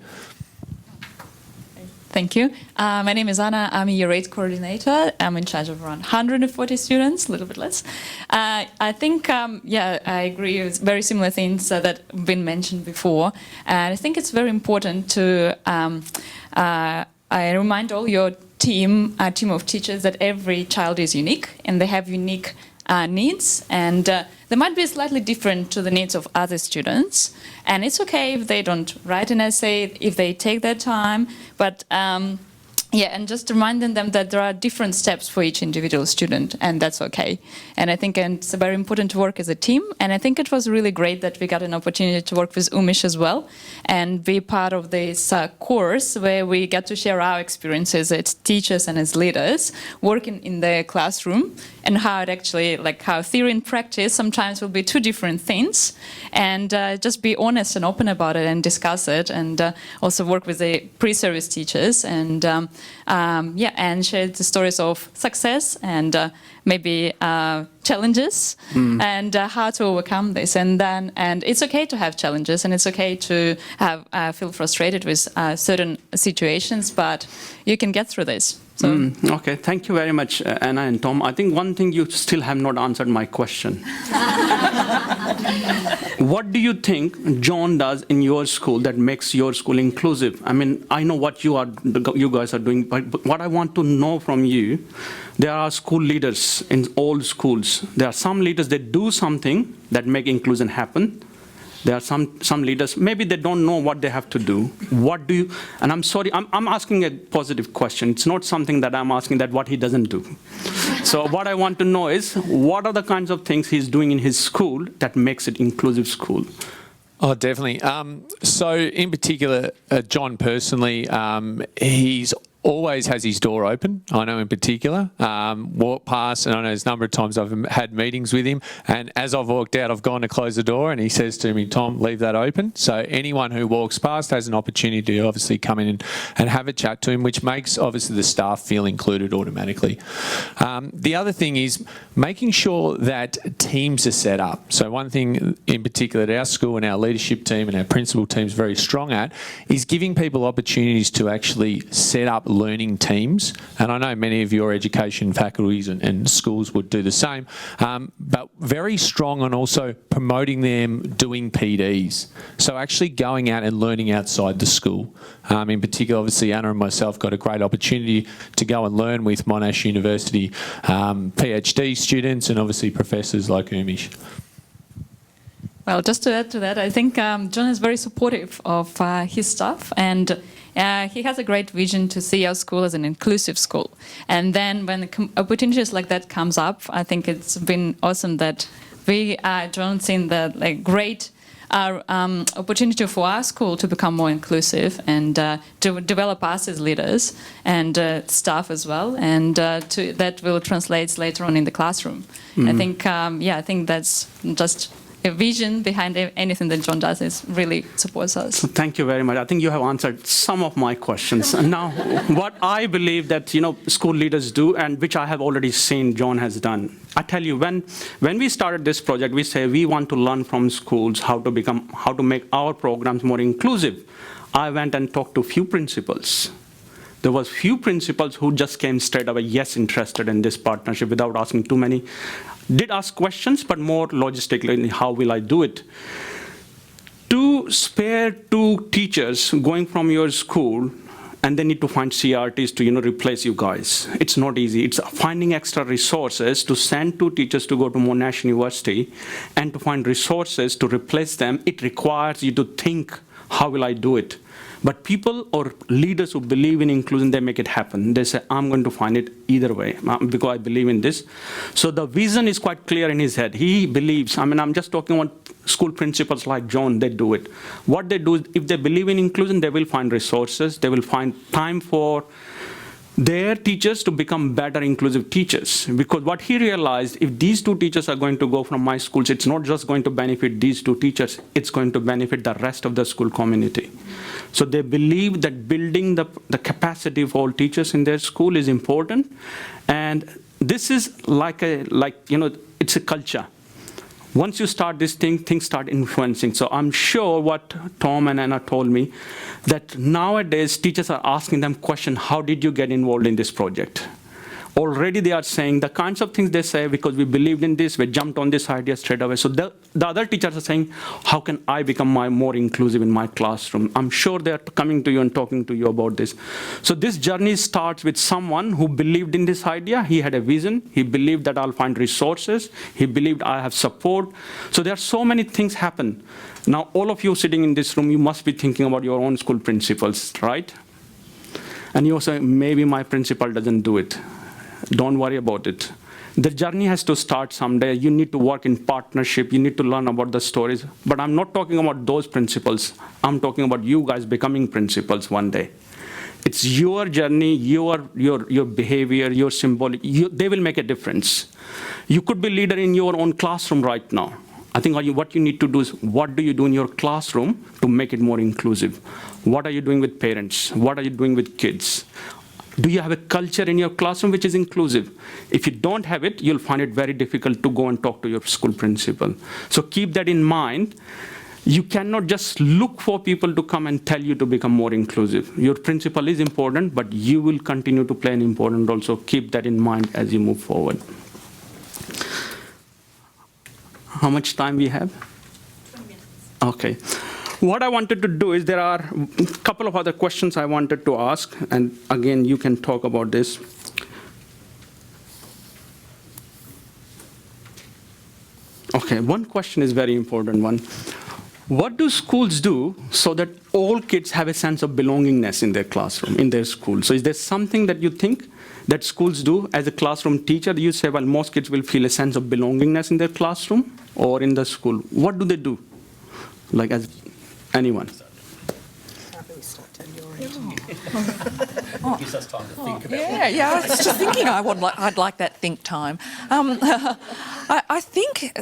Thank you. My name is Anna. I'm a Year 8 coordinator. I'm in charge of around 140 students, a little bit less. I think, I agree with very similar things that have been mentioned before. And I think it's very important to, I remind all your team of teachers that every child is unique and they have unique needs, and they might be slightly different to the needs of other students, and it's okay if they don't write an essay, if they take their time, but and just reminding them that there are different steps for each individual student, and that's okay. And I think it's very important to work as a team, and I think it was really great that we got an opportunity to work with Umish as well and be part of this course where we get to share our experiences as teachers and as leaders working in the classroom, and how it actually, how theory and practice sometimes will be two different things, and just be honest and open about it and discuss it, and also work with the pre-service teachers and and share the stories of success and maybe challenges and how to overcome this. And it's okay to have challenges, and it's okay to have feel frustrated with certain situations, but you can get through this. So. Okay, thank you very much, Anna and Tom. I think one thing you still have not answered my question. What do you think John does in your school that makes your school inclusive? I mean, I know what you guys are doing, but what I want to know from you, there are school leaders in all schools. There are some leaders that do something that make inclusion happen. There are some leaders, maybe they don't know what they have to do. What do you, and I'm sorry, I'm asking a positive question. It's not something that I'm asking that what he doesn't do. So what I want to know is, what are the kinds of things he's doing in his school that makes it inclusive school? Oh, definitely. So in particular, John personally, he's always has his door open. I know in particular, walk past, and I know there's a number of times I've had meetings with him, and as I've walked out, I've gone to close the door and he says to me, Tom, leave that open. So anyone who walks past has an opportunity to obviously come in and have a chat to him, which makes obviously the staff feel included automatically. The other thing is making sure that teams are set up. So one thing in particular that our school and our leadership team and our principal team is very strong at is giving people opportunities to actually set up learning teams, and I know many of your education faculties and schools would do the same, but very strong on also promoting them doing PDs. So actually going out and learning outside the school. In particular, obviously Anna and myself got a great opportunity to go and learn with Monash University PhD students and obviously professors like Umish. Well, just to add to that, I think John is very supportive of his staff, and he has a great vision to see our school as an inclusive school. And then when opportunities like that comes up, I think it's been awesome that we, John, seen the great opportunity for our school to become more inclusive and to develop us as leaders and staff as well, and that will translate later on in the classroom. I think, I think that's just a vision behind anything that John does is really supports us. Thank you very much. I think you have answered some of my questions. And now, what I believe that school leaders do, and which I have already seen John has done. I tell you, when we started this project, we say we want to learn from schools how to make our programs more inclusive. I went and talked to a few principals. There was few principals who just came straight away, yes, interested in this partnership without asking too many. Did ask questions, but more logistically, how will I do it? To spare 2 teachers going from your school, and they need to find CRTs to replace you guys. It's not easy. It's finding extra resources to send 2 teachers to go to Monash University and to find resources to replace them. It requires you to think, how will I do it? But people or leaders who believe in inclusion, they make it happen. They say, I'm going to find it either way because I believe in this. So the vision is quite clear in his head. He believes, I'm just talking about school principals like John, they do it. What they do is, if they believe in inclusion, they will find resources. They will find time for their teachers to become better inclusive teachers. Because what he realized, if these two teachers are going to go from my schools, it's not just going to benefit these two teachers, it's going to benefit the rest of the school community. So they believe that building the capacity of all teachers in their school is important. And this is it's a culture. Once you start this thing, things start influencing. So I'm sure what Tom and Anna told me, that nowadays teachers are asking them question, how did you get involved in this project? Already they are saying the kinds of things they say, because we believed in this, we jumped on this idea straight away. So the other teachers are saying, how can I become more inclusive in my classroom? I'm sure they are coming to you and talking to you about this. So this journey starts with someone who believed in this idea. He had a vision. He believed that I'll find resources. He believed I have support. So there are so many things happen. Now, all of you sitting in this room, you must be thinking about your own school principals, right? And you say, maybe my principal doesn't do it. Don't worry about it. The journey has to start someday. You need to work in partnership. You need to learn about the stories. But I'm not talking about those principals. I'm talking about you guys becoming principals one day. It's your journey, your behavior, your symbolic. They will make a difference. You could be leader in your own classroom right now. I think what you need to do is, what do you do in your classroom to make it more inclusive? What are you doing with parents? What are you doing with kids? Do you have a culture in your classroom which is inclusive? If you don't have it, you'll find it very difficult to go and talk to your school principal. So keep that in mind. You cannot just look for people to come and tell you to become more inclusive. Your principal is important, but you will continue to play an important role. So keep that in mind as you move forward. How much time we have? 20 minutes. Okay. What I wanted to do is, there are a couple of other questions I wanted to ask, and again, you can talk about this. Okay, one question is very important one. What do schools do so that all kids have a sense of belongingness in their classroom, in their school? So is there something that you think that schools do as a classroom teacher? You say, well, most kids will feel a sense of belongingness in their classroom or in the school. What do they do? Like, as anyone? Gives us time to think about Yeah, I was just thinking I'd like that think time. I think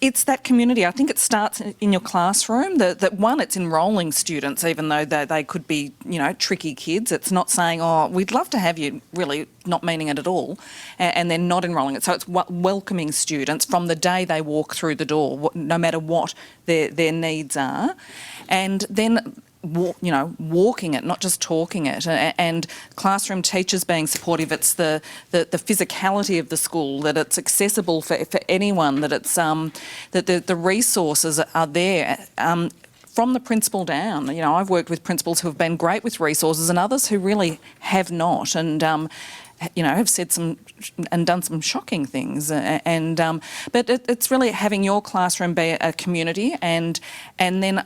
it's that community. I think it starts in your classroom. That one, it's enrolling students, even though they could be, tricky kids. It's not saying, oh, we'd love to have you, really not meaning it at all, and then not enrolling it. So it's welcoming students from the day they walk through the door, no matter what their needs are, and then walking it, not just talking it, and classroom teachers being supportive. It's the physicality of the school, that it's accessible for anyone, that it's that the resources are there. From the principal down, I've worked with principals who have been great with resources and others who really have not, and have said some and done some shocking things. But it's really having your classroom be a community, and then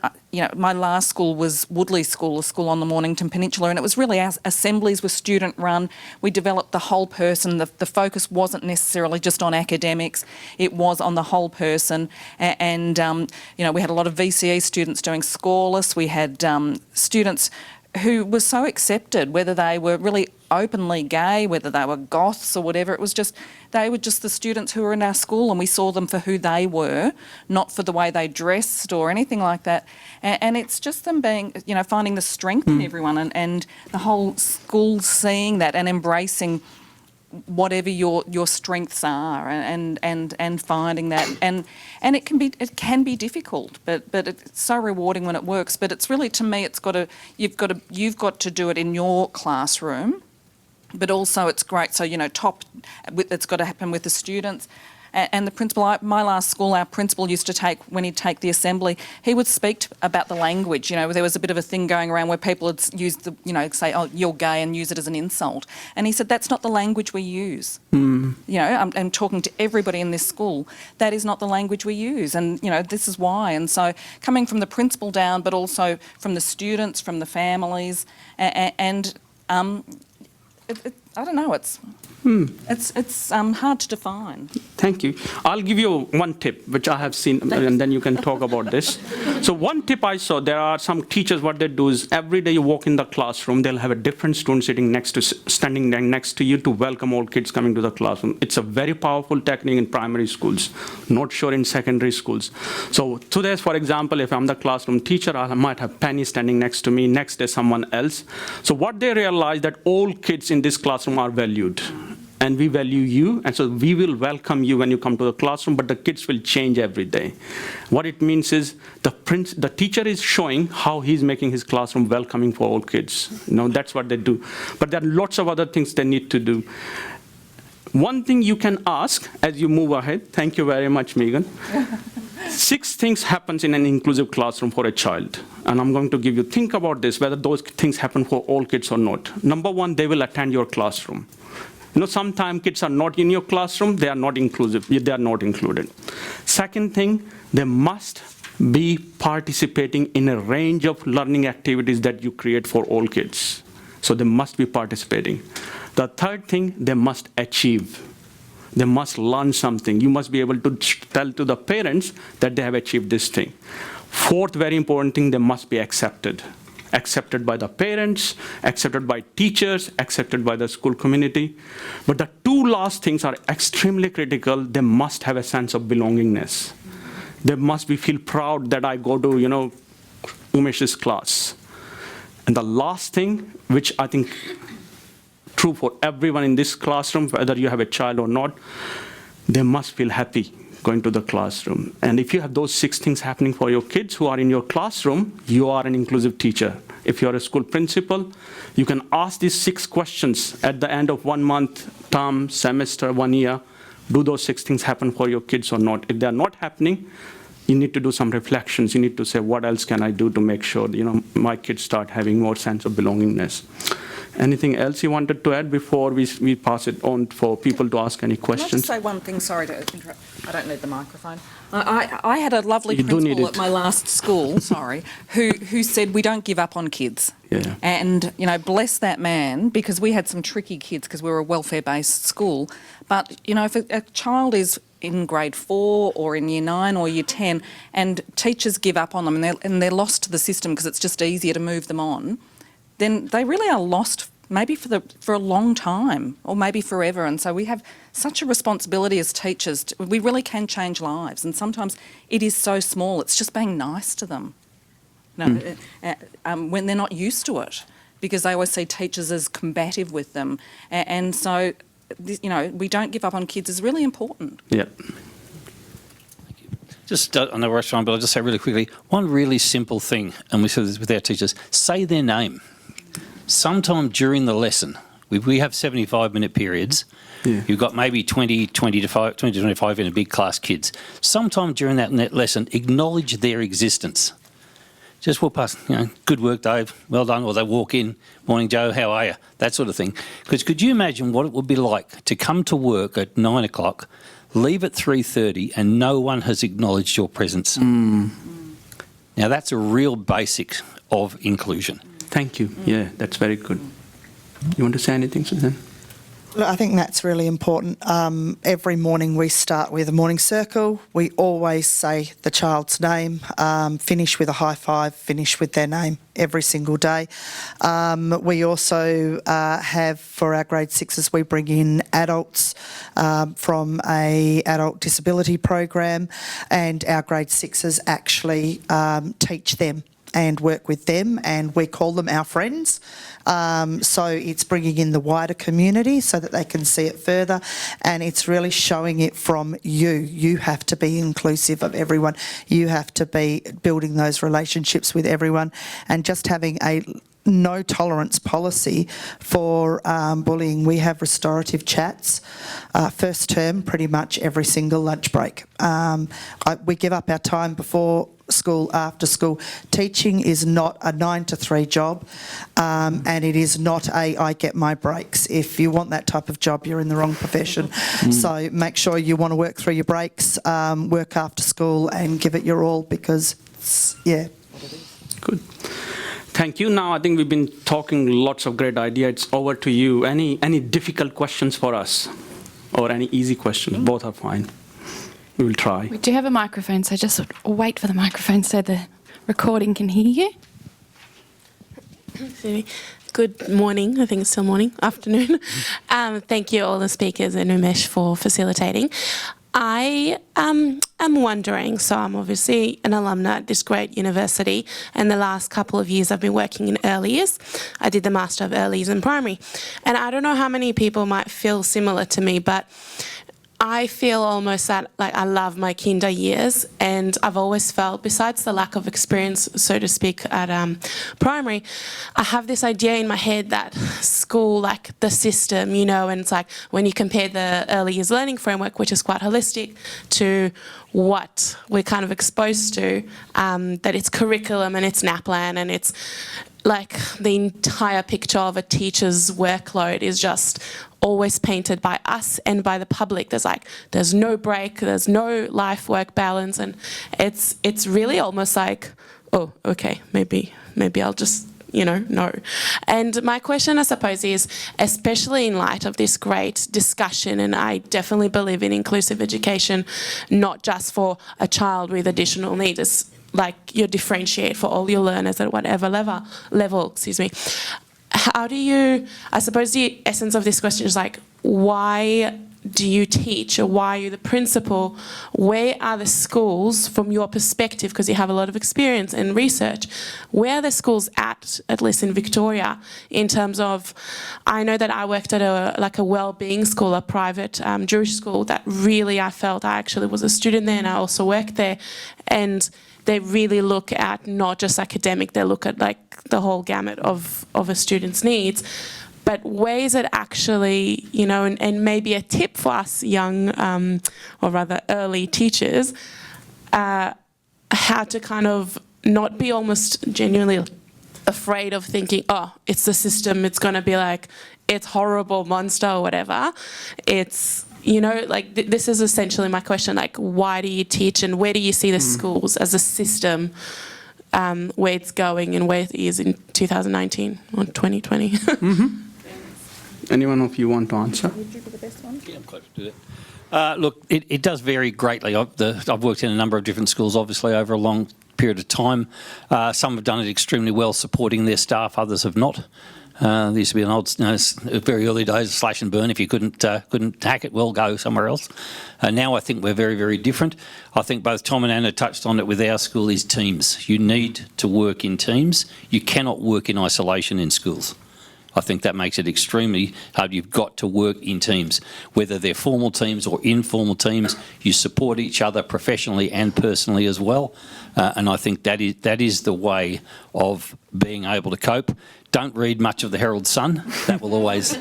my last school was Woodley School, a school on the Mornington Peninsula, and it was really, our assemblies were student run. We developed the whole person. The focus wasn't necessarily just on academics; it was on the whole person. And we had a lot of VCE students doing scoreless. We had students who were so accepted, whether they were really openly gay, whether they were goths or whatever. They were just the students who were in our school, and we saw them for who they were, not for the way they dressed or anything like that. And it's just them being, finding the strength in everyone, and the whole school seeing that and embracing whatever your strengths are, and finding that, and it can be difficult, but it's so rewarding when it works. But it's really, to me, you've got to do it in your classroom, but also it's great. So it's got to happen with the students. And the principal, my last school, our principal used to take, when he'd take the assembly, he would speak about the language. There was a bit of a thing going around where people would use say, oh, you're gay, and use it as an insult. And he said, that's not the language we use. I'm talking to everybody in this school. That is not the language we use. And, this is why. And so coming from the principal down, but also from the students, from the families, I don't know, it's hard to define. Thank you. I'll give you one tip, which I have seen, and then you can talk about this. So one tip I saw, there are some teachers, what they do is every day you walk in the classroom, they'll have a different student standing next to you to welcome all kids coming to the classroom. It's a very powerful technique in primary schools, not sure in secondary schools. So today, for example, if I'm the classroom teacher, I might have Penny standing next to me, next day someone else. So what they realize that all kids in this classroom are valued. And we value you, and so we will welcome you when you come to the classroom, but the kids will change every day. What it means is the teacher is showing how he's making his classroom welcoming for all kids. That's what they do. But there are lots of other things they need to do. One thing you can ask as you move ahead, thank you very much, Megan. 6 things happens in an inclusive classroom for a child. And I'm going to give you, think about this, whether those things happen for all kids or not. Number 1, they will attend your classroom. Sometimes kids are not in your classroom, they are not inclusive, they are not included. Second thing, they must be participating in a range of learning activities that you create for all kids. So they must be participating. The third thing, they must achieve. They must learn something. You must be able to tell to the parents that they have achieved this thing. Fourth, very important thing, they must be accepted. Accepted by the parents, accepted by teachers, accepted by the school community. But the 2 last things are extremely critical. They must have a sense of belongingness. They must feel proud that I go to, Umesh's class. And the last thing, which I think true for everyone in this classroom, whether you have a child or not, they must feel happy going to the classroom. And if you have those 6 things happening for your kids who are in your classroom, you are an inclusive teacher. If you're a school principal, you can ask these 6 questions at the end of 1 month, term, semester, 1 year. Do those 6 things happen for your kids or not? If they're not happening, you need to do some reflections. You need to say, what else can I do to make sure, my kids start having more sense of belongingness? Anything else you wanted to add before we pass it on for people to ask any Can I questions? just say one thing? Sorry to interrupt. I don't need the microphone. I had a lovely You do need principal it. at my last school, who said we don't give up on kids. Yeah. And, bless that man, because we had some tricky kids because we were a welfare-based school. But, if a child is in grade 4 or in year 9 or year 10 and teachers give up on them and they're lost to the system because it's just easier to move them on, then they really are lost maybe for a long time or maybe forever. And so we have such a responsibility as teachers. We really can change lives, and sometimes it is so small. It's just being nice to them, when they're not used to it, because they always see teachers as combative with them. And so, we don't give up on kids is really important. Yeah. Just on the restaurant, but I'll just say really quickly, one really simple thing, and we said this with our teachers, say their name. Sometime during the lesson, we have 75-minute periods. Yeah. You've got maybe 20 to 25 in a big class kids. Sometime during that lesson, acknowledge their existence. Just walk past, good work, Dave, well done, or they walk in, morning, Joe, how are you? That sort of thing. Because could you imagine what it would be like to come to work at 9 o'clock, leave at 3:30, and no one has acknowledged your presence? Now, that's a real basic of inclusion. Thank you. Yeah, that's very good. You want to say anything, Suzanne? Look, I think that's really important. Every morning we start with a morning circle. We always say the child's name, finish with a high five, finish with their name every single day. We also have, for our grade 6s, we bring in adults from a adult disability program, and our grade 6s actually teach them and work with them, and we call them our friends. So it's bringing in the wider community so that they can see it further, and it's really showing it from you. You have to be inclusive of everyone. You have to be building those relationships with everyone, and just having a no tolerance policy for bullying. We have restorative chats first term pretty much every single lunch break. We give up our time before school, after school. Teaching is not a 9 to 3 job, and it is not I get my breaks. If you want that type of job, you're in the wrong profession. So make sure you want to work through your breaks, work after school, and give it your all, because, yeah. Good. Thank you. Now, I think we've been talking lots of great ideas. It's over to you. Any difficult questions for us? Or any easy questions? Both are fine. We will try. We do have a microphone, so just wait for the microphone so the recording can hear you. Good morning, I think it's still morning, afternoon. Thank you all the speakers and Umesh for facilitating. I am wondering, so I'm obviously an alumna at this great university, and the last couple of years I've been working in early years. I did the Master of Early Years in Primary. And I don't know how many people might feel similar to me, but I feel almost that like I love my kinder years, and I've always felt, besides the lack of experience, so to speak, at primary, I have this idea in my head that school, like the system, you know, and it's like when you compare the early years learning framework, which is quite holistic, to what we're kind of exposed to, that it's curriculum and it's NAPLAN and it's like the entire picture of a teacher's workload is just always painted by us and by the public. There's no break, there's no life-work balance, and it's really almost like, oh, okay, maybe I'll just, no. And my question, I suppose, is, especially in light of this great discussion, and I definitely believe in inclusive education, not just for a child with additional needs, it's like you differentiate for all your learners at whatever level, How do you, I suppose the essence of this question is like, why do you teach, or why are you the principal? Where are the schools, from your perspective, because you have a lot of experience and research, where are the schools at least in Victoria, in terms of, I know that I worked at a wellbeing school, a private Jewish school, that really I felt, I actually was a student there and I also worked there, and they really look at not just academic, they look at like the whole gamut of a student's needs. But ways that actually, and maybe a tip for us young, or rather early teachers, how to kind of not be almost genuinely afraid of thinking, oh, it's the system, it's going to be like, it's horrible, monster, or whatever. It's, this is essentially my question, like, why do you teach, and where do you see the schools as a system, where it's going and where it is in 2019 or 2020? Anyone of you want to answer? Would you be the best one? Yeah, I'm close to that. Look, it does vary greatly. I've worked in a number of different schools, obviously, over a long period of time. Some have done it extremely well, supporting their staff, others have not. There used to be an old, very early days, slash and burn. If you couldn't hack it, well, go somewhere else. Now I think we're very, very different. I think both Tom and Anna touched on it with our school, is teams. You need to work in teams. You cannot work in isolation in schools. I think that makes it extremely hard. You've got to work in teams, whether they're formal teams or informal teams. You support each other professionally and personally as well. And I think that is the way of being able to cope. Don't read much of the Herald Sun. That will always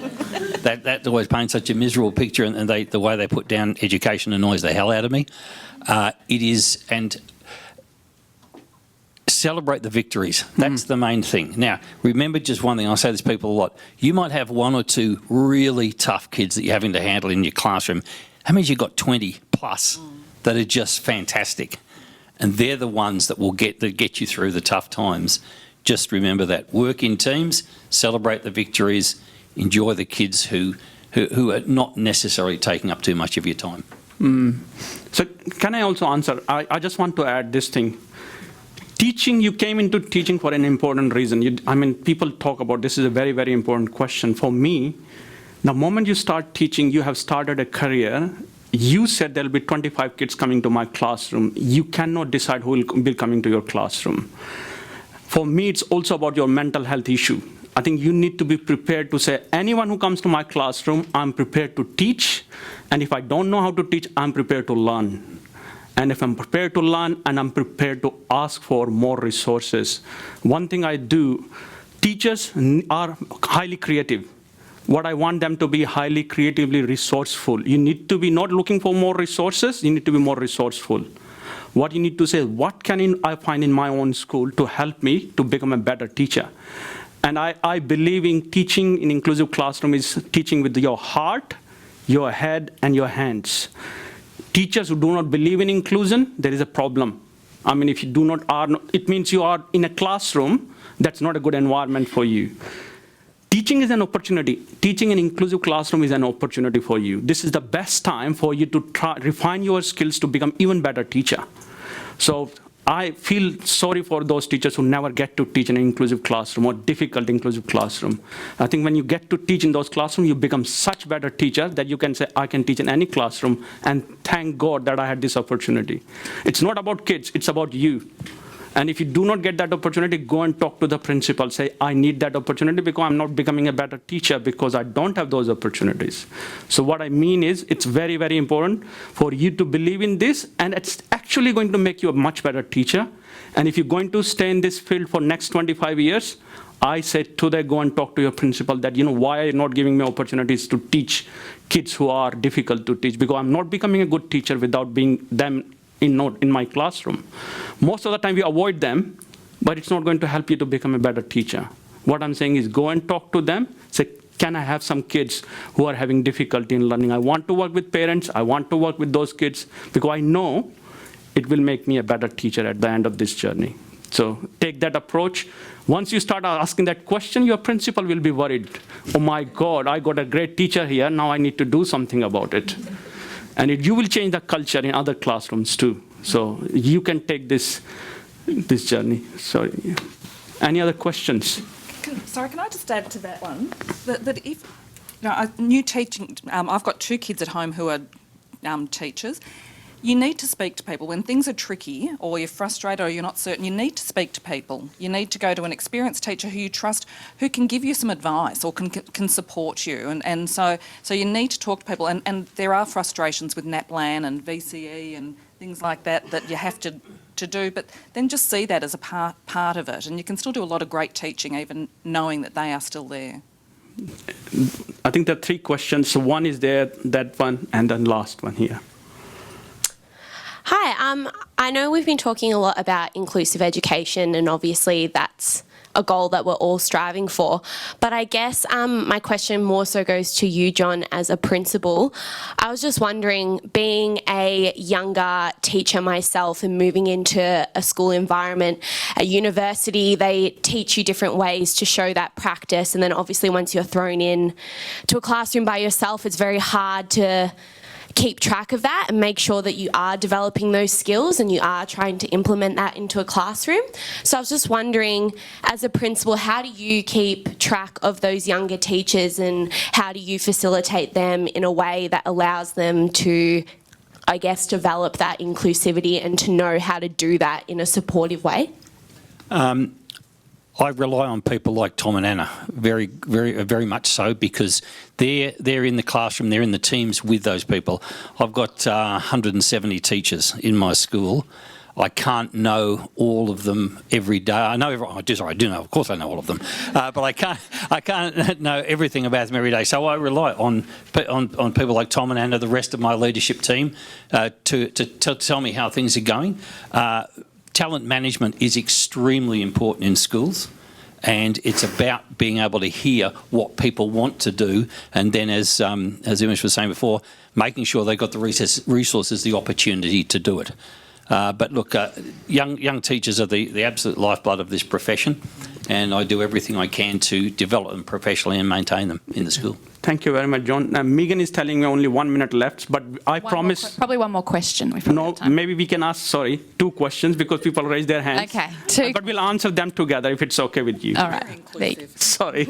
that always paints such a miserable picture, and the way they put down education annoys the hell out of me. It is, and celebrate the victories. That's the main thing. Now, remember just one thing, I say this to people a lot. You might have one or two really tough kids that you're having to handle in your classroom. That means you've got 20 plus that are just fantastic. And they're the ones that will get you through the tough times. Just remember that. Work in teams, celebrate the victories, enjoy the kids who are not necessarily taking up too much of your time. So can I also answer? I just want to add this thing. Teaching, you came into teaching for an important reason. People talk about this is a very, very important question. For me, the moment you start teaching, you have started a career. You said there'll be 25 kids coming to my classroom. You cannot decide who will be coming to your classroom. For me, it's also about your mental health issue. I think you need to be prepared to say, anyone who comes to my classroom, I'm prepared to teach. And if I don't know how to teach, I'm prepared to learn. And if I'm prepared to learn, and I'm prepared to ask for more resources. One thing I do, teachers are highly creative. What I want them to be highly creatively resourceful. You need to be not looking for more resources, you need to be more resourceful. What you need to say, what can I find in my own school to help me to become a better teacher? And I believe in teaching in inclusive classroom is teaching with your heart, your head, and your hands. Teachers who do not believe in inclusion, there is a problem. If you do not, it means you are in a classroom, That's not a good environment for you. Teaching is an opportunity. Teaching an inclusive classroom is an opportunity for you. This is the best time for you to refine your skills to become even better teacher. So I feel sorry for those teachers who never get to teach in an inclusive classroom or difficult inclusive classroom. I think when you get to teach in those classrooms, you become such better teacher that you can say, I can teach in any classroom, and thank God that I had this opportunity. It's not about kids, it's about you. And if you do not get that opportunity, go and talk to the principal. Say, I need that opportunity because I'm not becoming a better teacher because I don't have those opportunities. So what I mean is, it's very, very important for you to believe in this, and it's actually going to make you a much better teacher. And if you're going to stay in this field for next 25 years, I said today, go and talk to your principal that, why are you not giving me opportunities to teach kids who are difficult to teach? Because I'm not becoming a good teacher without being them in my classroom. Most of the time we avoid them, but it's not going to help you to become a better teacher. What I'm saying is go and talk to them, say, can I have some kids who are having difficulty in learning? I want to work with parents, I want to work with those kids, because I know it will make me a better teacher at the end of this journey. So take that approach. Once you start asking that question, your principal will be worried. Oh my God, I got a great teacher here, now I need to do something about it. And you will change the culture in other classrooms too. So you can take this journey. So, any other questions? Sorry, can I just add to that one? That if, new teaching, I've got 2 kids at home who are teachers. You need to speak to people. When things are tricky or you're frustrated or you're not certain, you need to speak to people. You need to go to an experienced teacher who you trust, who can give you some advice or can support you. And so you need to talk to people. And there are frustrations with NAPLAN and VCE and things like that you have to do, but then just see that as a part of it. And you can still do a lot of great teaching even knowing that they are still there. I think there are 3 questions. So one is there, that one, and then last one here. Hi, I know we've been talking a lot about inclusive education, and obviously that's a goal that we're all striving for. But I guess my question more so goes to you, John, as a principal. I was just wondering, being a younger teacher myself and moving into a school environment, at university, they teach you different ways to show that practice. And then obviously once you're thrown in to a classroom by yourself, it's very hard to keep track of that and make sure that you are developing those skills and you are trying to implement that into a classroom. So I was just wondering, as a principal, how do you keep track of those younger teachers and how do you facilitate them in a way that allows them to, I guess, develop that inclusivity and to know how to do that in a supportive way? I rely on people like Tom and Anna, very, very, very much so, because they're in the classroom, they're in the teams with those people. I've got 170 teachers in my school. I can't know all of them every day. I know I do know, of course I know all of them, but I can't know everything about them every day. So I rely on people like Tom and Anna, the rest of my leadership team, to tell me how things are going. Talent management is extremely important in schools, and it's about being able to hear what people want to do, and then, as Umesh was saying before, making sure they've got the resources, the opportunity to do it. But look, young teachers are the absolute lifeblood of this profession, and I do everything I can to develop them professionally and maintain them in the school. Thank you very much, John. Megan is telling me only 1 minute left, but I promise... Probably one more question. No, maybe we can ask, 2 questions because people raise their hands. Okay, 2. But we'll answer them together if it's okay with you. All right. Sorry.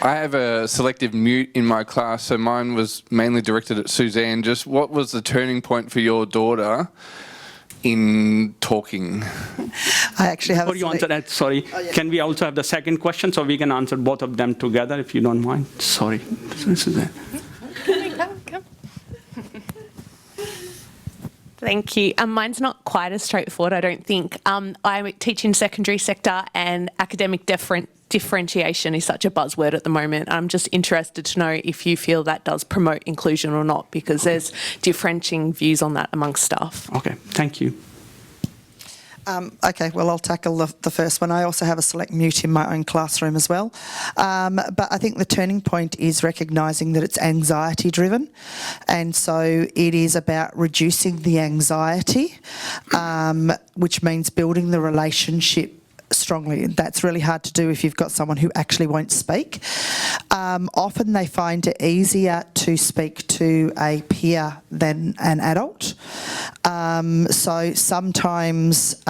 I have a selective mute in my class, so mine was mainly directed at Suzanne. Just what was the turning point for your daughter in talking? I actually have. Before you answer that, sorry, can we also have the second question so we can answer both of them together, if you don't mind? Sorry, Suzanne. Come. Thank you. Mine's not quite as straightforward, I don't think. I teach in secondary sector, and academic differentiation is such a buzzword at the moment. I'm just interested to know if you feel that does promote inclusion or not, because there's differentiating views on that amongst staff. Okay, thank you. Okay, well, I'll tackle the first one. I also have a select mute in my own classroom as well. But I think the turning point is recognising that it's anxiety driven. And so it is about reducing the anxiety, which means building the relationship strongly. That's really hard to do if you've got someone who actually won't speak. Often they find it easier to speak to a peer than an adult. So sometimes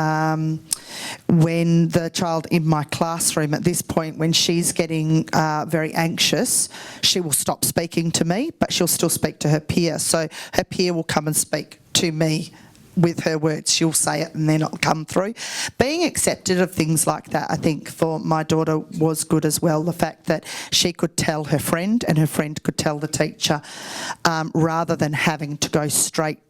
when the child in my classroom at this point, when she's getting very anxious, she will stop speaking to me, but she'll still speak to her peer. So her peer will come and speak to me with her words. She'll say it and then it'll come through. Being accepted of things like that, I think, for my daughter was good as well. The fact that she could tell her friend and her friend could tell the teacher rather than having to go straight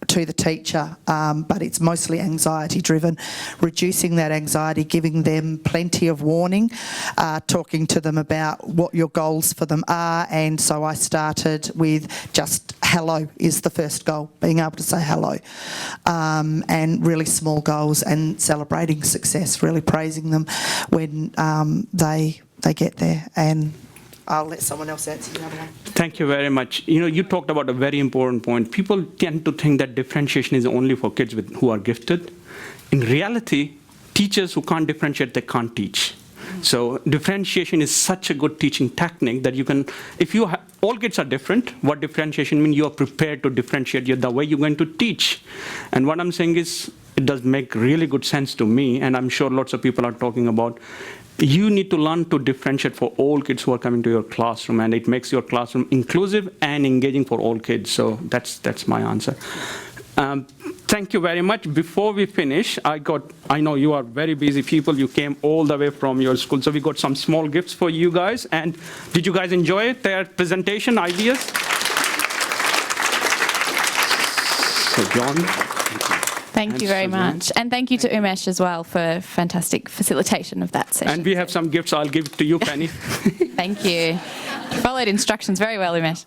to the teacher, but it's mostly anxiety driven. Reducing that anxiety, giving them plenty of warning, talking to them about what your goals for them are, and so I started with just hello is the first goal, being able to say hello, and really small goals and celebrating success, really praising them when they get there. And I'll let someone else answer the other one. Thank you very much. You talked about a very important point. People tend to think that differentiation is only for kids who are gifted. In reality, teachers who can't differentiate, they can't teach. So differentiation is such a good teaching technique that you can, all kids are different. What differentiation means? You are prepared to differentiate the way you're going to teach. And what I'm saying is, it does make really good sense to me, and I'm sure lots of people are talking about, you need to learn to differentiate for all kids who are coming to your classroom, and it makes your classroom inclusive and engaging for all kids. So that's my answer. Thank you very much. Before we finish, I know you are very busy people. You came all the way from your school, so we got some small gifts for you guys. And did you guys enjoy it, their presentation ideas? So John. Thank you very much. And thank you to Umesh as well for fantastic facilitation of that session. And we have some gifts I'll give to you, Penny. Thank you. Followed instructions very well, Umesh.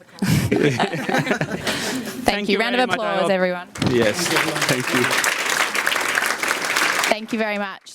Thank you. Round of applause, everyone. Yes, thank you. Thank you very much.